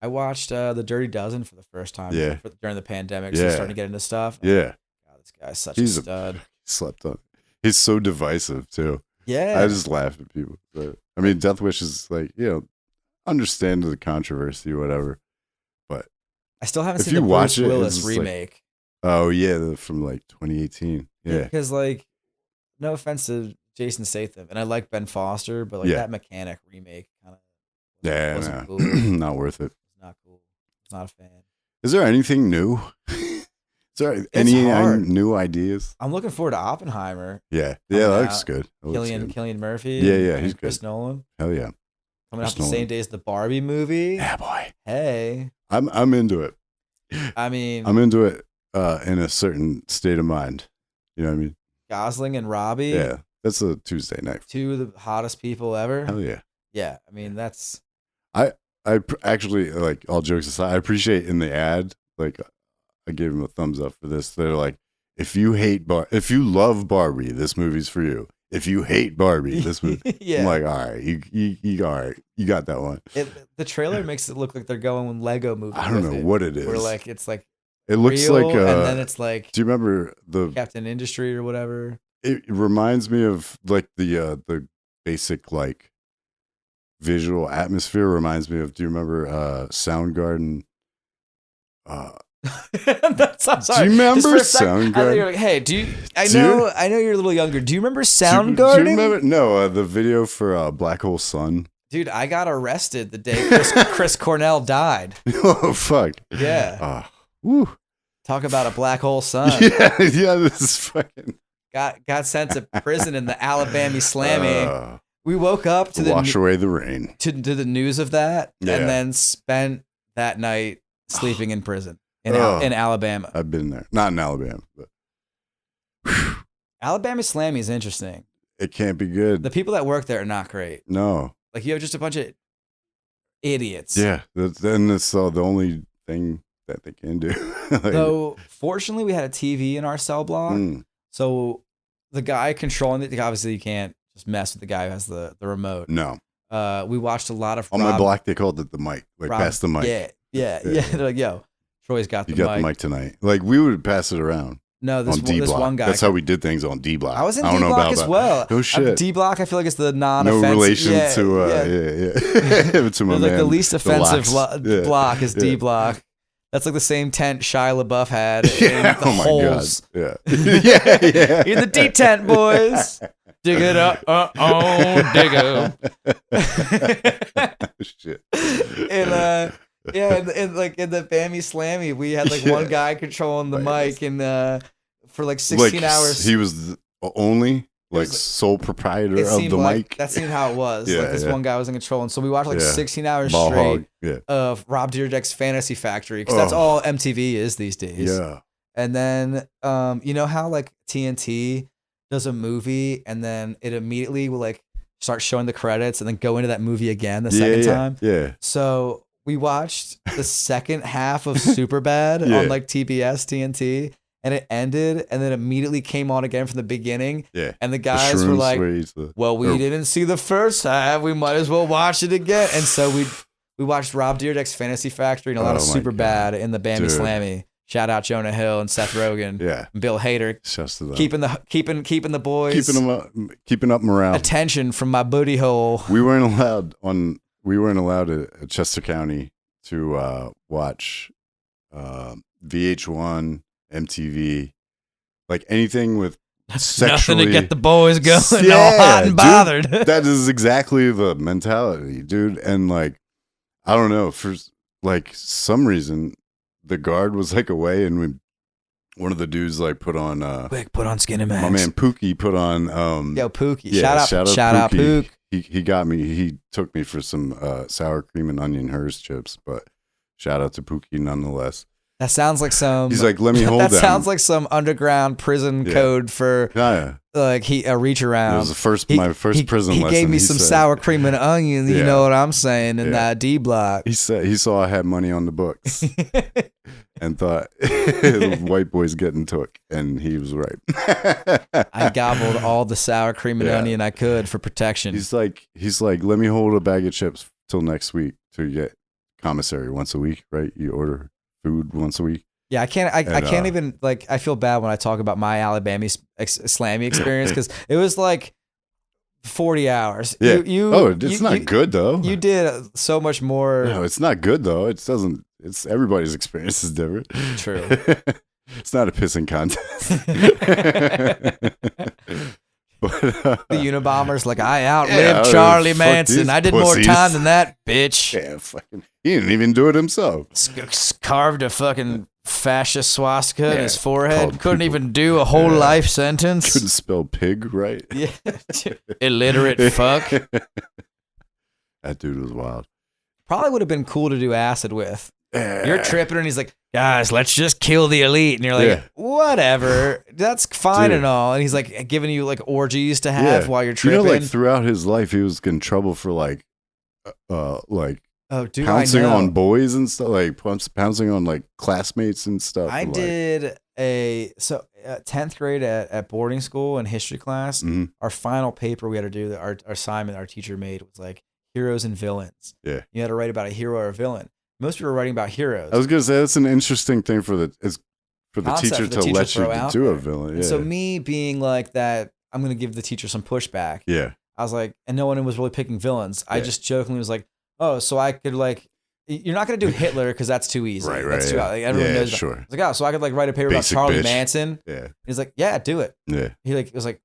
I watched The Dirty Dozen for the first time during the pandemic. So Yeah. I'm starting to get into stuff. Yeah. God, this guy's such He's a stud. Slept on. He's so divisive too. Yeah. I just laugh at people. But, I mean, Death Wish is like, you know, understand the controversy, whatever. But I still haven't if seen you the watch Bruce it, Willis it's just like- remake. oh yeah, from like 2018. Yeah. Because, like, no offense to Jason Statham, and I like Ben Foster, but like that Mechanic remake kind of wasn't cool. Not worth it. It's not cool. It's not a fan. Is there anything new? Is there any new ideas? I'm looking forward to Oppenheimer. Yeah, Coming that looks out. good. That looks good. Cillian Murphy. Yeah, and he's Chris good. Nolan. Hell yeah. Coming out Chris the same Nolan. day as the Barbie movie. Yeah, boy. Hey. I'm into it. I mean, I'm into it in a certain state of mind. You know what I mean? Gosling and Robbie. Yeah, that's a Tuesday night. 2 of the hottest people ever. Hell yeah. Yeah, I mean, that's... Actually, like, all jokes aside, I appreciate in the ad, like, I gave him a thumbs up for this. They're like, if you love Barbie, this movie's for you. If you hate Barbie, this movie. Yeah. I'm like, all right, you all right, you got that one. The trailer makes it look like they're going with Lego movie. I don't know what it is. Where like it's like it looks real, like, and then it's like. Do you remember the Captain Industry or whatever? It reminds me of like the basic like visual atmosphere. Reminds me of. Do you remember Soundgarden? That's, I'm sorry. Do you remember Just for a sec, Soundgarden? I thought you were like, hey, do you? I know you're a little younger. Do you remember Soundgarden? Do you remember? No, the video for Black Hole Sun. Dude, I got arrested the day Chris Cornell died. Oh fuck. Yeah. Woo. Talk about a black hole sun. Yeah. This is fucking. Got sent to prison in the Alabama Slammy. We woke up to wash away the rain to the news of that, and then spent that night sleeping in prison in Alabama. I've been there, not in Alabama, but Alabama Slammy is interesting. It can't be good. The people that work there are not great. No, like you have just a bunch of idiots. Yeah, then that's the only thing that they can do. Like, Though, fortunately, we had a TV in our cell block, so the guy controlling it, obviously you can't just mess with the guy who has the remote. No. We watched a lot of on my block. They called it the mic, like pass the mic. Yeah. They're like, yo, Troy's got the mic. You got the mic tonight. Like we would pass it around. No, this one guy. That's how we did things on D block. I was in D block as well. Oh shit. D block, I feel like it's the non-offensive. No relation to to my like man, the least offensive the block is D block. That's like the same tent Shia LaBeouf had in the holes. My God. Yeah. In the D tent, boys. Dig it up. Dig up. Shit. And like in the Bammy Slammy, we had like one guy controlling the mic, and for like 16 hours. He was the only sole proprietor of the mic. That seemed how it was. Like this one guy was in control, and so we watched like 16 hours Ball straight hog. of Rob Dyrdek's Fantasy Factory, because that's all MTV is these days. Yeah. And then you know how like TNT does a movie and then it immediately will like start showing the credits and then go into that movie again the second time. Yeah. So we watched the second half of Superbad on like TBS, TNT, and it ended, and then immediately came on again from the beginning. Yeah. And the guys were like, well, we didn't see the first half. We might as well watch it again. And so we watched Rob Dyrdek's Fantasy Factory and a lot of Superbad in the Bambi Slammy. Shout out Jonah Hill and Seth Rogen. Yeah. And Bill Hader. Shouts to them. Keeping the boys. Keeping up morale. Attention from my booty hole. We weren't allowed at Chester County to watch VH1, MTV, like anything with sexually. Nothing to get the boys going, Yeah, all hot and bothered. Dude, that is exactly the mentality, dude. And like, I don't know, for like some reason, the guard was like away, and one of the dudes like put on put on Skinny Max. My man Pookie put on Yo, Pookie. Yeah, shout out Pook. He got me. He took me for some sour cream and onion Hers chips, but shout out to Pookie nonetheless. That sounds like some. He's like, let me hold that. That sounds like some underground prison code for like a reach around. It was my first prison lesson. He gave me some sour cream and onion. You know what I'm saying? In that D block. He said he saw I had money on the books and thought white boys getting took, and he was right. I gobbled all the sour cream and onion I could for protection. He's like, let me hold a bag of chips till next week to get commissary once a week, right? You order food once a week. Yeah, I can't even, like, I feel bad when I talk about my Alabama Slammy experience because it was like 40 hours. Yeah. It's not good though. You did so much more. No, it's not good though. It's everybody's experience is different. True. It's not a pissing contest. But, the Unabomber's like, I outlived Charlie Manson. I did more time than that, bitch. Yeah, he didn't even do it himself. Carved a fucking fascist swastika in his forehead. Couldn't even do a whole life sentence. Couldn't spell pig right. Yeah. Illiterate fuck. That dude was wild. Probably would have been cool to do acid with. You're tripping, and he's like, guys, let's just kill the elite. And you're like, whatever. That's fine and all. And he's like giving you like orgies to have while you're tripping. You know, like throughout his life, he was in trouble for like pouncing on boys and stuff, like pouncing on like classmates and stuff. I did 10th grade at boarding school in history class. Mm-hmm. Our final paper we had to do, our assignment our teacher made was like heroes and villains. Yeah. You had to write about a hero or a villain. Most people are writing about heroes. I was going to say that's an interesting thing for the teacher to let you do a villain. Yeah. So me being like that, I'm going to give the teacher some pushback. Yeah. I was like, and no one was really picking villains. I just jokingly was like, oh, so I could like, you're not going to do Hitler because that's too easy. Right. That's too, like, everyone knows. Sure. I was like, oh, so I could like write a paper about Charlie Manson. Yeah. He's like, yeah, do it. Yeah. He like was like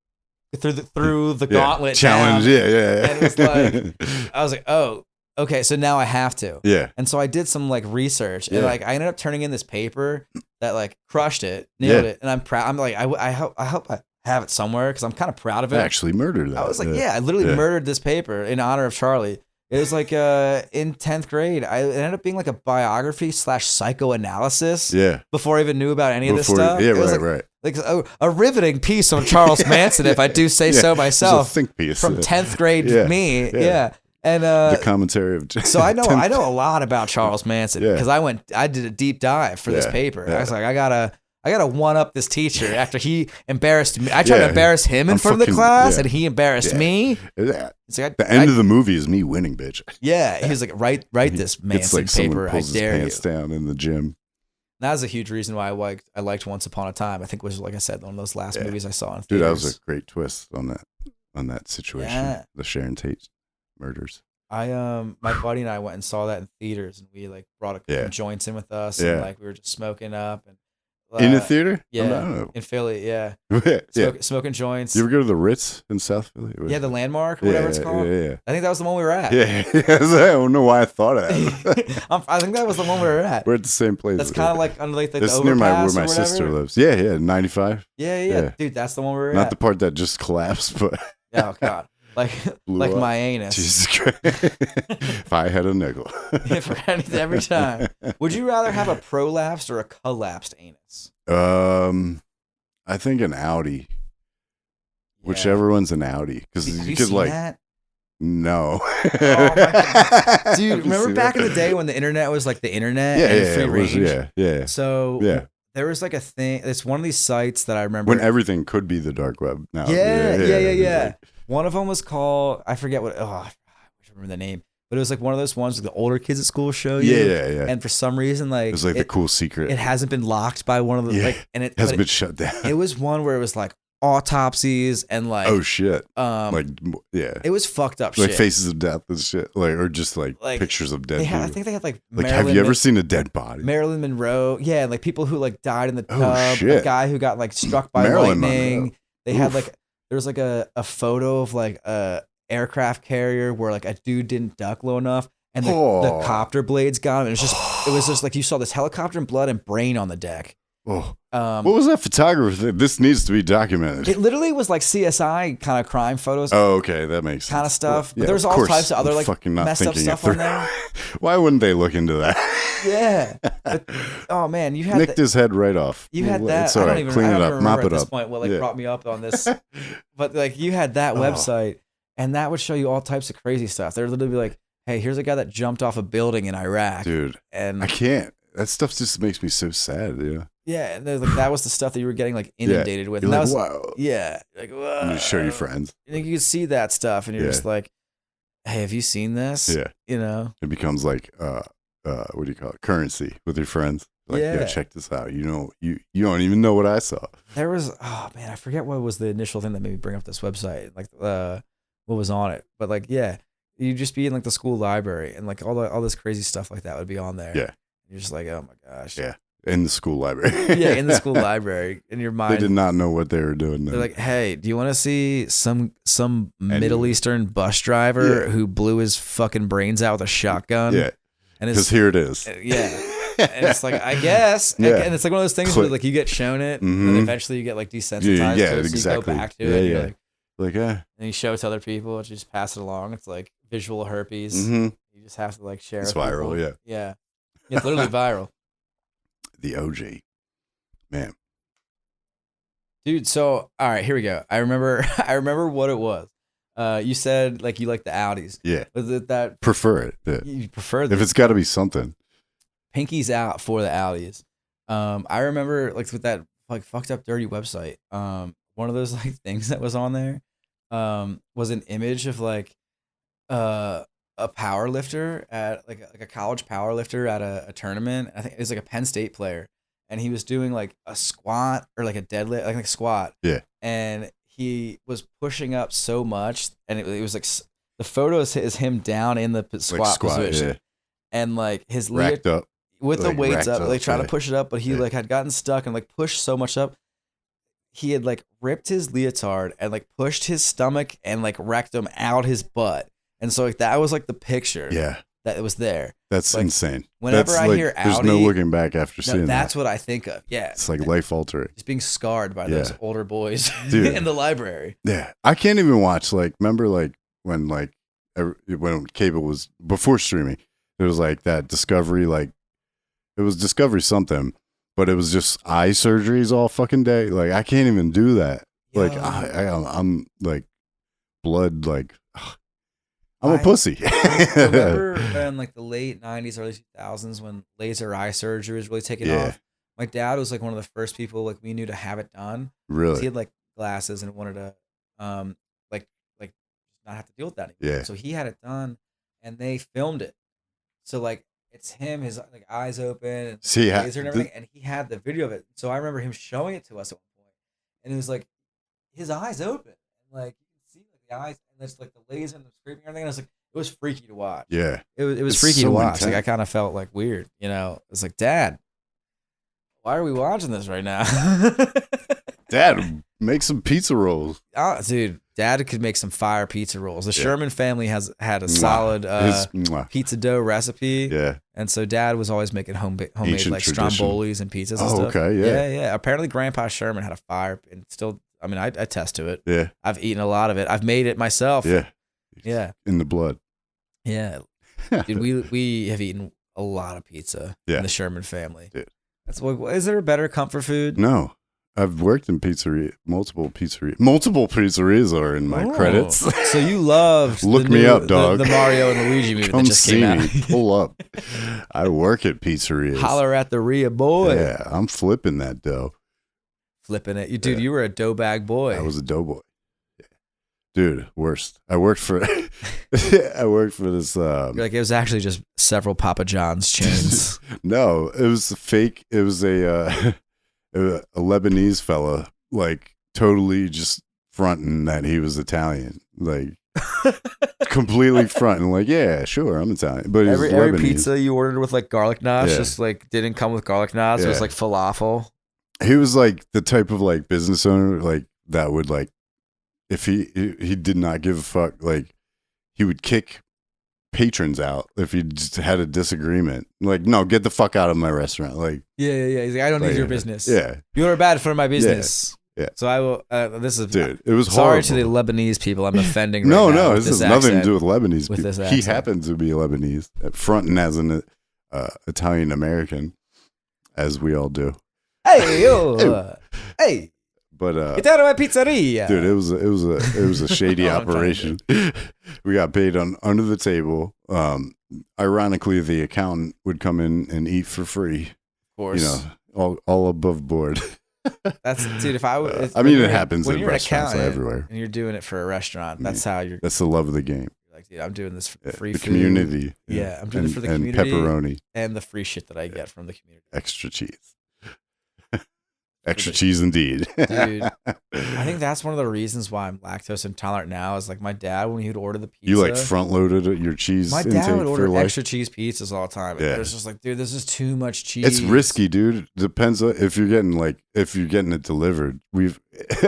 through the gauntlet challenge. Down, yeah. And it was like, I was like, oh. Okay, so now I have to. Yeah. And so I did some like research, and like I ended up turning in this paper that like crushed it, nailed it, and I'm proud. I'm like, I hope I have it somewhere because I'm kind of proud of it. I actually murdered that. I was like, I literally murdered this paper in honor of Charlie. It was like in 10th grade. It ended up being like a biography / psychoanalysis. Yeah. Before I even knew about any of this stuff. Yeah, it was right. Like a riveting piece on Charles Manson, if I do say so myself. It was a think piece from 10th grade me. Yeah. And the commentary of so I know a lot about Charles Manson because I did a deep dive for this paper. I was like, I gotta one up this teacher after he embarrassed me. I tried to embarrass him in front of the class, and he embarrassed me. It's like, the end of the movie is me winning, bitch. Yeah, he was like, write this Manson paper. I dare you. Pants down in the gym. That was a huge reason why I liked Once Upon a Time. I think it was, like I said, one of those last movies I saw in theaters. Dude, that was a great twist on that situation. Yeah. The Sharon Tate murders. My buddy and I went and saw that in theaters, and we like brought a couple joints in with us, and like we were just smoking up and in the theater. In Philly, smoking joints. You ever go to the Ritz in South Philly? Yeah, the Landmark, or whatever it's called. Yeah. I think that was the one we were at. Yeah, I don't know why I thought of that. I think that was the one we were at. We're at the same place. That's kind of like under like the that's overpass near where my sister lives. Yeah, 95. Yeah, dude, that's the one we were at. Not the part that just collapsed, but oh god. Like my anus. Jesus Christ. If I had a nickel. For anything, every time. Would you rather have a prolapsed or a collapsed anus? I think an Audi. Yeah. Whichever one's an Audi. Because you could like. That? No. Oh my God. Dude, Have you remember seen back that? in the day when the internet was like the internet Yeah, and yeah, free it was, range? yeah. So there was like a thing. It's one of these sites that I remember. When everything could be the dark web now. Yeah. Like, One of them was called, I forget what, I remember the name, but it was like one of those ones that the older kids at school show you. Yeah. And for some reason, like, It was like the cool secret. It hasn't been locked by one of the, like, and it hasn't been shut down. It was one where it was like autopsies and like, oh shit. It was fucked up like shit. faces of death and shit. Like, or just like pictures of dead people. I think they had like have you ever seen a dead body? Marilyn Monroe. Yeah. Like people who like died in the tub. Oh, shit. A guy who got like struck by Marilyn lightning. Monroe. They had like, there was like a photo of like a aircraft carrier where like a dude didn't duck low enough and the copter blades got him. And it was just like you saw this helicopter and blood and brain on the deck. Oh. What was that photographer thing? This needs to be documented. It literally was like CSI kind of crime photos. Oh, okay, that makes sense. Kind of stuff. Well, but there's all types of other like messed up stuff on there. Why wouldn't they look into that? Yeah. But, oh man, you had nicked his head right off. You had that. It's all right. Clean it up. Mop it up. At this point, what like brought me up on this, but like you had that website, and that would show you all types of crazy stuff. They'd literally be like, "Hey, here's a guy that jumped off a building in Iraq." Dude, and I can't. That stuff just makes me so sad. Yeah. Yeah, and like, that was the stuff that you were getting like inundated with. You're and like, that was, wow. Yeah. Like, whoa. And you show your friends. And you could see that stuff, and you're just like, "Hey, have you seen this?" Yeah. You know. It becomes like what do you call it? Currency with your friends. Like, yo, check this out. You know, you don't even know what I saw. There was I forget what was the initial thing that made me bring up this website. Like what was on it. But like, yeah, you'd just be in like the school library and like all this crazy stuff like that would be on there. Yeah. You're just like, oh my gosh. Yeah. In the school library. Yeah, in the school library. In your mind. They did not know what they were doing. They're like, hey, do you want to see some Middle Eastern bus driver who blew his fucking brains out with a shotgun? Yeah. Because here it is. Yeah. And it's like, I guess. Yeah. And it's like one of those things where like you get shown it and eventually you get like desensitized to it. So exactly. you go back to it. Yeah. Like, and you show it to other people. And you just pass it along. It's like visual herpes. Mm-hmm. You just have to like share it. It's viral, yeah. Yeah. It's literally viral. The OG. Man. Dude, so all right, here we go. I remember what it was. You said like you like the Audis. Yeah. Was it that prefer it? Yeah. You prefer them? If it's got to be something. Pinky's out for the Audis. I remember like with that like fucked up dirty website. One of those like things that was on there was an image of like a power lifter at like a college power lifter at a tournament. I think it was like a Penn State player, and he was doing like a squat or like a deadlift, like a squat. Yeah. And he was pushing up so much, and it was like the photo is him down in the squat position, yeah. and like his racked up with like the weights up, like trying yeah. to push it up, but he like had gotten stuck and like pushed so much up. He had like ripped his leotard and like pushed his stomach and like rectum out his butt. And so like that was like the picture that it was there. That's like, insane. Whenever I hear Audi, there's no looking back after seeing that's that. what I think of. Yeah. It's like life altering. Just being scarred by those older boys Dude. in the library. Yeah. I can't even watch remember when cable was before streaming, there was like that Discovery, like it was Discovery something, but it was just eye surgeries all fucking day. Like I can't even do that. Yo. Like I'm like blood, like I'm a pussy. Remember in like the late 90s, early 2000s when laser eye surgery was really taking off? My dad was like one of the first people like we knew to have it done. Really? He had like glasses and wanted to like not have to deal with that anymore. Yeah. So he had it done and they filmed it. So like it's him, his like eyes open and laser and everything, and he had the video of it. So I remember him showing it to us at one point, and it was like his eyes open, and like you can see like the eyes, and there's like the laser and the screaming and everything. And I was like, it was freaky to watch. Yeah, it was freaky to watch. Intense. Like I kind of felt like weird, you know. It's like, Dad, why are we watching this right now? Dad, make some pizza rolls. Oh, dude, Dad could make some fire pizza rolls. The Sherman family has had a solid pizza dough recipe. Yeah. And so Dad was always making homemade like strombolis and pizzas and stuff. Okay, yeah. Yeah. Apparently Grandpa Sherman had a fire and still, I mean, I attest to it. Yeah. I've eaten a lot of it. I've made it myself. Yeah. Yeah. In the blood. Yeah. Dude, we have eaten a lot of pizza in the Sherman family. Dude. That's what, is there a better comfort food? No. I've worked in multiple pizzerias are in my credits. So you loved Look me up, dog. The Mario and Luigi movie that just came out. Pull up. I work at pizzerias. Holler at the Rhea boy. Yeah, I'm flipping that dough. Flipping it. You were a dough bag boy. I was a dough boy. Yeah. Dude, worst. I worked for this You're like, it was actually just several Papa John's chains. No, it was fake. It was a Lebanese fella, like totally just fronting that he was Italian, like completely fronting, like, yeah, sure, I'm Italian. But every pizza you ordered with like garlic knots just like didn't come with garlic knots. It was like falafel. He was like the type of like business owner like that would like, if he did not give a fuck, like he would kick patrons out if you just had a disagreement. Like, no, get the fuck out of my restaurant. Like, yeah. He's like, I don't need your business. Yeah, you are bad for my business. Yeah. So I will. This is dude. It was sorry horrible. to the Lebanese people. I'm offending. No, right now this has nothing to do with Lebanese. With this he happens to be Lebanese, fronting as an Italian American, as we all do. Hey yo, hey. But get out of my pizzeria, dude. It was a shady operation. We got paid under the table. Ironically, the accountant would come in and eat for free. Of course, you know, all above board. That's dude. If I would, I mean, it happens in restaurants everywhere, and you're doing it for a restaurant. That's how you're. That's the love of the game. Like, dude, I'm doing this for free. The food. Community. Yeah, I'm doing it for the community. And pepperoni and the free shit that I get from the community. Extra cheese. Extra cheese indeed. Dude, I think that's one of the reasons why I'm lactose intolerant now is like my dad, when he would order the pizza. You like front loaded your cheese My intake dad would order for life? extra cheese pizzas all the time. And it was just like, dude, this is too much cheese. It's risky, dude. Depends on if you're getting it delivered.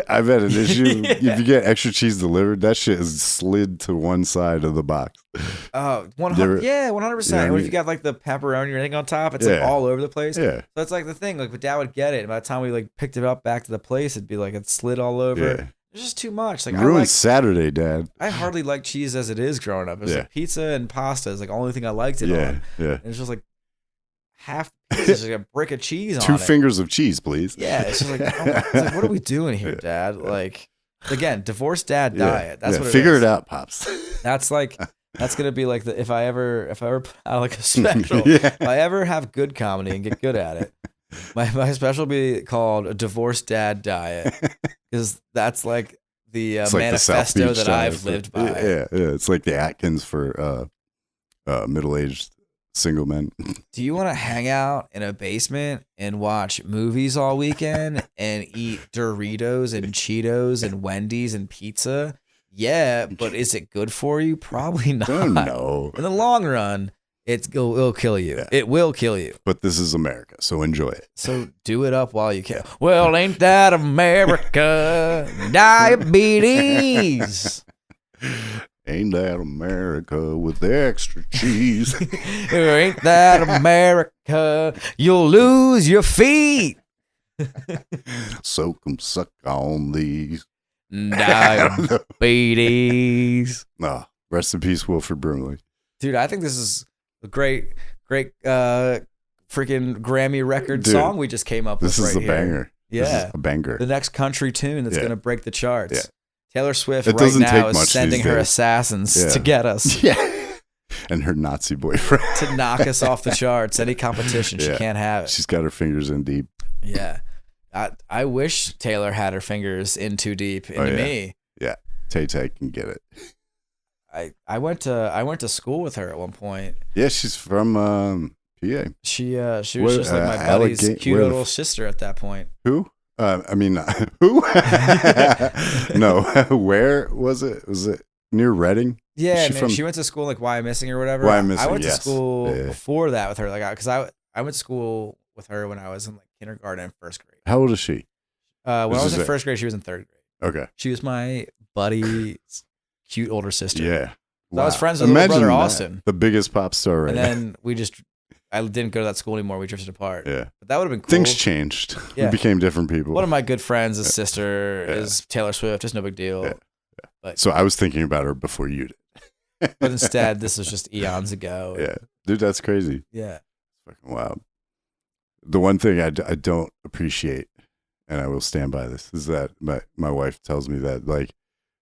I've had an issue. If you get extra cheese delivered, that shit is slid to one side of the box. 100%. Yeah, 100%. You know, if you got like the pepperoni or anything on top, it's like all over the place. Yeah. So that's like the thing. Like, my dad would get it. And by the time we like picked it up back to the place, it'd be like it slid all over. Yeah. It's just too much. Like, ruined Saturday, Dad. I hardly liked cheese as it is growing up. It was like pizza and pasta is like the only thing I liked it on. Yeah. And it's just like half pizza, just like a brick of cheese on it. 2 fingers of cheese, please. Yeah. It's just like, it's like, what are we doing here, Dad? Like, again, divorced dad diet. That's what it is. Figure it out, Pops. That's like, that's gonna be like if I ever put out like a special, if I ever have good comedy and get good at it, my special will be called a divorced dad diet, because that's like the manifesto like that I've lived by. Yeah. It's like the Atkins for middle-aged single men. Do you want to hang out in a basement and watch movies all weekend and eat Doritos and Cheetos and Wendy's and pizza? Yeah, but is it good for you? Probably not. Oh, no. In the long run, it'll kill you. Yeah. It will kill you. But this is America, so enjoy it. So do it up while you can. Well, ain't that America? Diabetes. Ain't that America with the extra cheese? Ain't that America? You'll lose your feet. Soak 'em, suck on these. Diabetes. Nah, rest in peace, Wilford Brimley. Dude, I think this is a great freaking Grammy record song we just came up with. This is right a banger. Yeah, this is a banger. The next country tune that's gonna break the charts. Yeah. Taylor Swift right now is sending her assassins to get us. Yeah. And her Nazi boyfriend to knock us off the charts. Any competition, she can't have it. She's got her fingers in deep. Yeah. I wish Taylor had her fingers in too deep into me. Yeah, Tay can get it. I went to school with her at one point. Yeah, she's from PA. She was just like my buddy's cute little sister at that point. Who? I mean, who? No, where was it? Was it near Reading? Yeah, she went to school like Why I'm Missing or whatever. Why I'm Missing. I went to school before that with her, like because I went to school with her when I was in like kindergarten and first grade. How old is she? When I was in first grade, she was in third grade. Okay. She was my buddy's cute older sister. Yeah. So I was friends with her little brother Austin. The biggest pop star right now. And then I didn't go to that school anymore. We drifted apart. Yeah. But that would have been cool. Things changed. Yeah. We became different people. One of my good friends' sister is Taylor Swift. Just no big deal. Yeah. But, so I was thinking about her before you did. But instead, this was just eons ago. Yeah. Dude, that's crazy. Yeah. Fucking wild. The one thing I don't appreciate, and I will stand by this, is that my wife tells me that like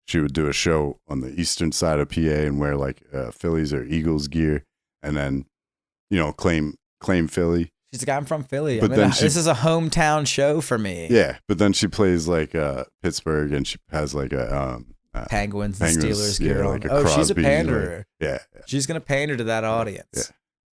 she would do a show on the eastern side of PA and wear like Phillies or Eagles gear, and then claim Philly. She's like, I'm from Philly. But then this is a hometown show for me. Yeah, but then she plays like Pittsburgh, and she has like a Penguins and Steelers gear on. Like she's a panderer. Like, yeah, she's gonna pander to that audience. Yeah.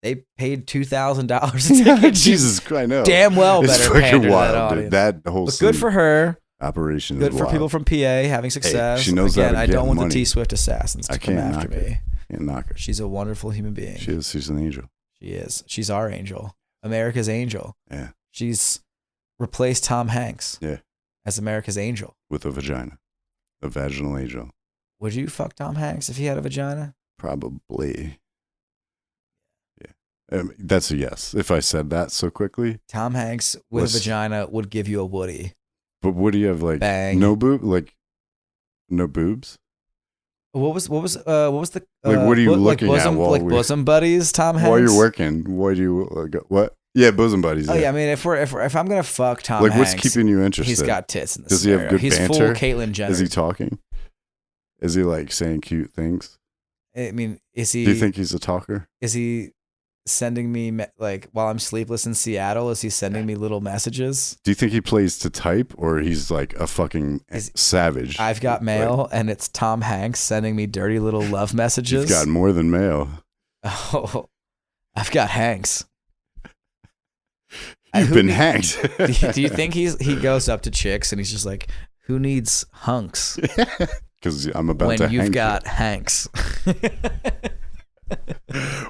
They paid $2,000 a ticket. Jesus Christ, I know. Damn well it's better pander wild, to that audience. Dude. That whole but good for her. Operation good is for wild. people from PA having success. Hey, she knows Again, how to I get don't want money. the T Swift assassins to come after me. Can't knock her. She's a wonderful human being. She is. She's an angel. She is. She's our angel. America's angel. Yeah. She's replaced Tom Hanks. Yeah. As America's angel. With a vagina. A vaginal angel. Would you fuck Tom Hanks if he had a vagina? Probably. Yeah. That's a yes. If I said that so quickly. Tom Hanks with a vagina would give you a Woody. But would he have like Bang. no no boobs? What was the like what are you looking bosom, at while like bosom buddies? Tom Hanks. While you're working, why do you what? Yeah, bosom buddies. Oh yeah, I mean, if I'm gonna fuck Tom like Hanks, what's keeping you interested? He's got tits in the Does scenario. he have good He's banter? full Caitlyn Jenner. Is he talking? Is he like saying cute things? I mean, is he? Do you think he's a talker? Is he sending me like while I'm sleepless in Seattle? Is he sending me little messages? Do you think he plays to type, or he's like a fucking savage? I've got mail, and it's Tom Hanks sending me dirty little love messages. You've got more than mail. Oh, I've got Hanks. You've been hanked. Do you think he goes up to chicks and he's just like, who needs hunks? Because I'm about to when you've hank got you. Hanks.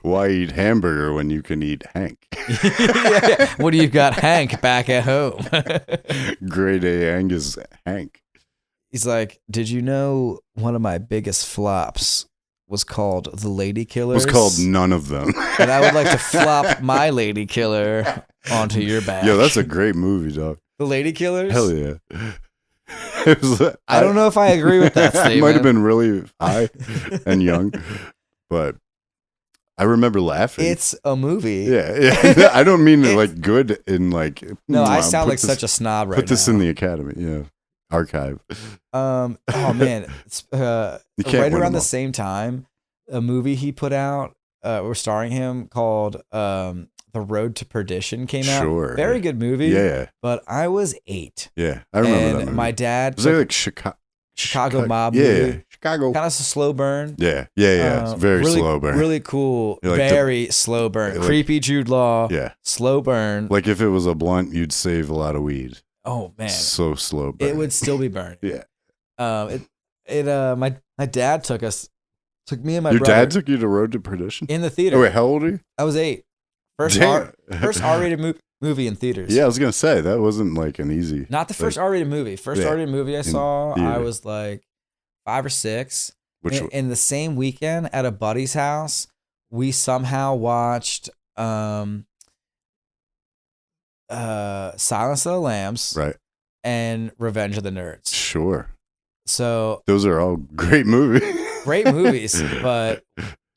Why eat hamburger when you can eat Hank? Yeah. What do you got, Hank, back at home? Grade A Angus Hank. He's like, did you know one of my biggest flops was called The Lady Killers? Was called None of Them. And I would like to flop my lady killer onto your back. Yo, that's a great movie, dog. The Lady Killers? Hell yeah. I don't know if I agree with that statement. I might have been really high and young, but I remember laughing. It's a movie. Yeah. I don't mean it like good in like. No, I sound like such a snob right now. Put this in the academy, archive. Oh man, right around the same time, a movie he put out, we're starring him called The Road to Perdition came out. Sure. Very good movie. Yeah. But I was 8. Yeah, I remember that movie. My dad. Was it like Chicago mob movie? Yeah. Chicago. Kind of a slow burn. Yeah. It's very really, slow burn. Really cool. Like very slow burn. like, Creepy Jude Law. Yeah. Slow burn. Like if it was a blunt, you'd save a lot of weed. Oh man. So slow burn. It would still be burned. Yeah. My dad took me and my Your brother. dad took you to Road to Perdition? In the theater. Oh, wait, how old are you? I was 8. First R-rated movie in theaters. Yeah, I was going to say, that wasn't like an easy. Not the first R-rated movie. First R-rated movie I saw, I was like 5 or 6. In the same weekend at a buddy's house, we somehow watched Silence of the Lambs. Right. And Revenge of the Nerds. Sure. So those are all great movies. Great movies, but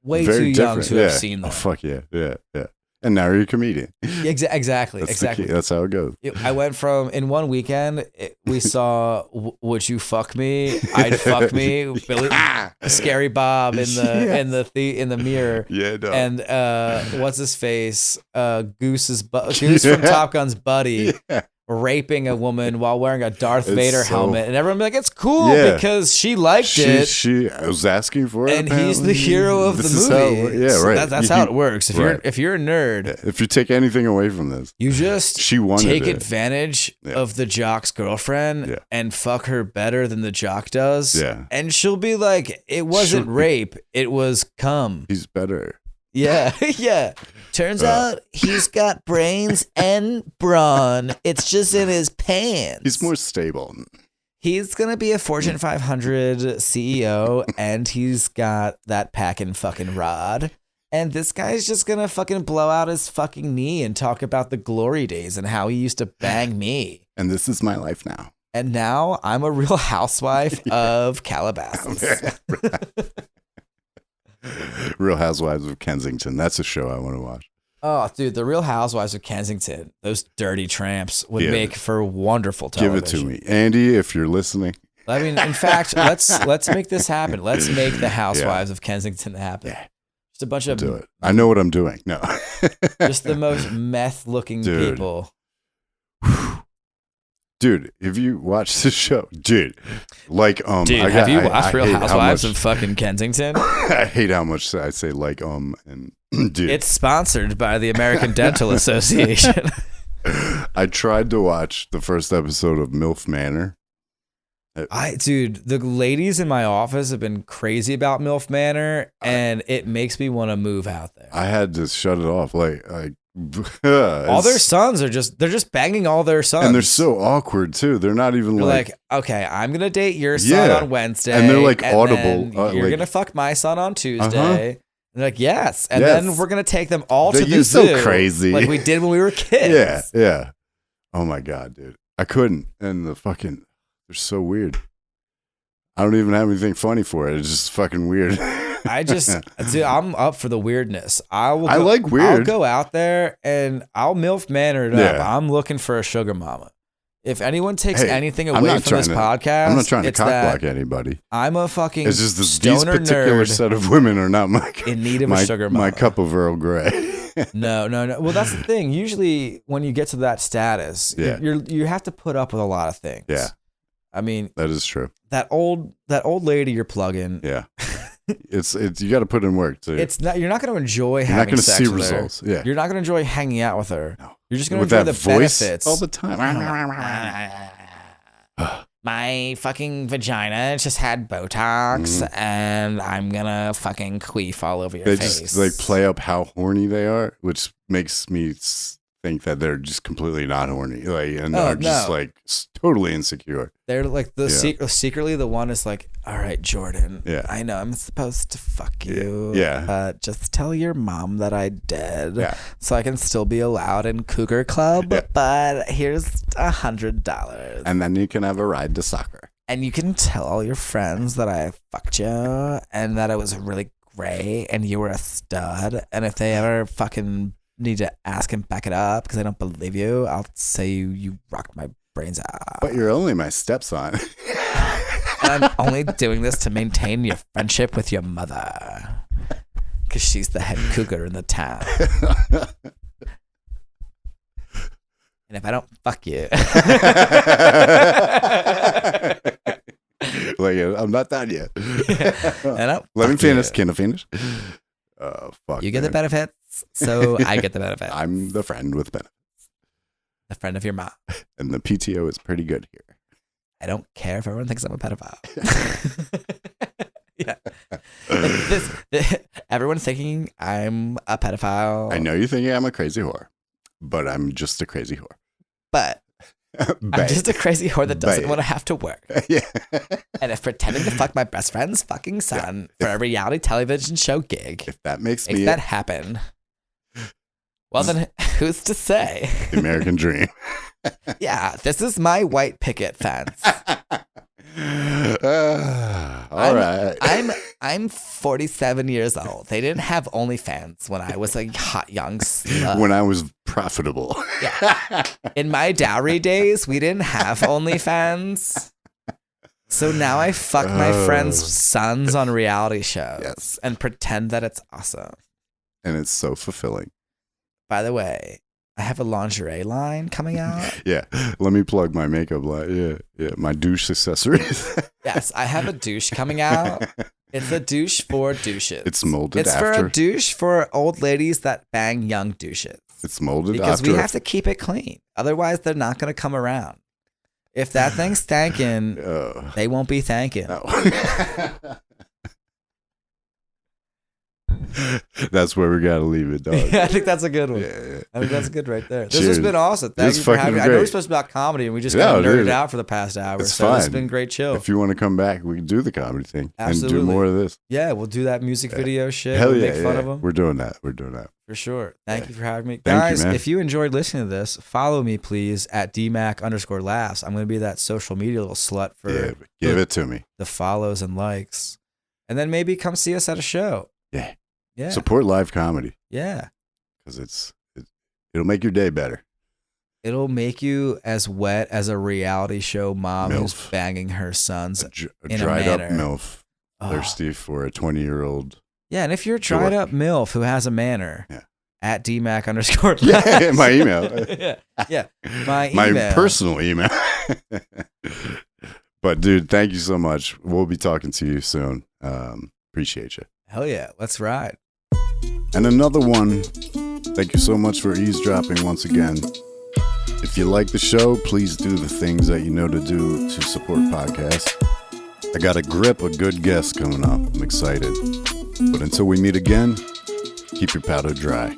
way too young to have seen them. Oh, fuck yeah. And now you're a comedian. Exactly. That's how it goes. I went from, in one weekend, we saw Would You Fuck Me? I'd Fuck Me. Billy, Scary Bob in the mirror. Yeah, no. And what's his face? Goose from Top Gun's buddy. Yeah. Raping a woman while wearing a Darth Vader helmet, and everyone be like, "It's cool because she liked it." She was asking for it, and he's the hero of the movie. That's how it works. If you're a nerd, if you take anything away from this, you just take advantage of the jock's girlfriend and fuck her better than the jock does. Yeah, and she'll be like, "It wasn't rape; it was cum." He's better. Yeah. Turns out he's got brains and brawn. It's just in his pants. He's more stable. He's going to be a Fortune 500 CEO, and he's got that packing fucking rod. And this guy's just going to fucking blow out his fucking knee and talk about the glory days and how he used to bang me. And this is my life now. And now I'm a real housewife of Calabasas. Real Housewives of Kensington. That's a show I want to watch. Oh, dude, the Real Housewives of Kensington, those dirty tramps would make for wonderful television. Give it to me, Andy, if you're listening. I mean, in fact, let's make this happen. Let's make the Housewives of Kensington happen. Yeah. Just a bunch of do it. I know what I'm doing. No. Just the most meth-looking people. Dude, if you watch this show, dude, have you watched Real Housewives of fucking Kensington? I hate how much I say and dude. It's sponsored by the American Dental Association. I tried to watch the first episode of MILF Manor. Dude, the ladies in my office have been crazy about MILF Manor, and it makes me want to move out there. I had to shut it off. All their sons they're just banging all their sons. And they're so awkward too. They're not even like, okay, I'm going to date your son on Wednesday. And they're like audible. You're going to fuck my son on Tuesday. And they're like, yes. And then we're going to take them all to the zoo. So crazy. Like we did when we were kids. Yeah. Oh my God, dude. I couldn't. And they're so weird. I don't even have anything funny for it. It's just fucking weird. Dude, I'm up for the weirdness. I like weird. I'll go out there and I'll MILF Manor it up. I'm looking for a sugar mama. If anyone takes anything away from this podcast, I'm not trying to cockblock anybody. I'm a fucking it's just stoner these particular nerd set of women are not in need of a sugar mama. My cup of Earl Grey. No. Well, that's the thing. Usually, when you get to that status, you have to put up with a lot of things. Yeah. I mean, that is true. That old lady you're plugging. Yeah. It's you got to put in work too. You're not going to enjoy having sex with her. You're not going to see results. Yeah. You're not going to enjoy hanging out with her. No. You're just going to enjoy the voice benefits all the time. My fucking vagina just had Botox, and I'm gonna fucking queef all over your face. They just play up how horny they are, which makes me think that they're just completely not horny, just totally insecure. They're like secretly the one is like, all right, Jordan. Yeah, I know I'm supposed to fuck you. Yeah. Just tell your mom that I did. Yeah. So I can still be allowed in Cougar Club. Yeah. But here's $100. And then you can have a ride to soccer. And you can tell all your friends that I fucked you and that it was really great and you were a stud. And if they ever fucking need to ask and back it up because I don't believe you, I'll say you rocked my brains out. But you're only my stepson. And I'm only doing this to maintain your friendship with your mother because she's the head cougar in the town. And if I don't fuck you, I'm not done yet. Let me finish. Can I finish? Fuck. You get the benefits, so I get the benefits. I'm the friend with benefits. The friend of your mom. And the PTO is pretty good here. I don't care if everyone thinks I'm a pedophile. Yeah. Everyone's thinking I'm a pedophile. I know you're thinking I'm a crazy whore, but I'm just a crazy whore. But I'm just a crazy whore that doesn't want to have to work. Yeah. And if pretending to fuck my best friend's fucking son for a reality television show gig, if that makes that happen, well then who's to say? The American dream. Yeah, this is my white picket fence. All right. I'm 47 years old. They didn't have OnlyFans when I was a hot young slut. When I was profitable. Yeah. In my dowry days, we didn't have OnlyFans. So now I fuck my friends' sons on reality shows and pretend that it's awesome. And it's so fulfilling. By the way, I have a lingerie line coming out. Yeah. Let me plug my makeup line. Yeah. My douche accessories. Yes, I have a douche coming out. It's a douche for douches. It's molded It's for a douche for old ladies that bang young douches. It's molded because we have to keep it clean. Otherwise, they're not going to come around. If that thing's stanking, they won't be thanking. No. That's where we gotta leave it, dog. Yeah, I think that's a good one. Yeah. I think that's good right there. This Cheers. has been awesome. Thank you for having me. I know we're supposed to be about comedy, and we just kind of nerded out for the past hour. It's so fine. It's been great chill. If you want to come back, we can do the comedy thing. Absolutely. And do more of this. Yeah, we'll do that music video shit. Hell we'll yeah, make fun of them. We're doing that. For sure. Thank you for having me. Thank Guys, you, man. if you enjoyed listening to this, follow me, please, at dmac_laughs. I'm going to be that social media little slut for give it to me. The follows and likes. And then maybe come see us at a show. Yeah. Yeah. Support live comedy. Yeah. because it'll make your day better. It'll make you as wet as a reality show mom MILF. who's banging her sons A in dried a up manner. MILF, thirsty for a 20-year-old. Yeah, and if you're a dried up MILF who has a manner, Yeah. at DMac_. Yeah, my email. yeah. My My personal email. But dude, thank you so much. We'll be talking to you soon. Appreciate you. Hell yeah, let's ride. And another one, thank you so much for eavesdropping once again. If you like the show, please do the things that you know to do to support podcasts. I got a good guest coming up. I'm excited. But until we meet again, keep your powder dry.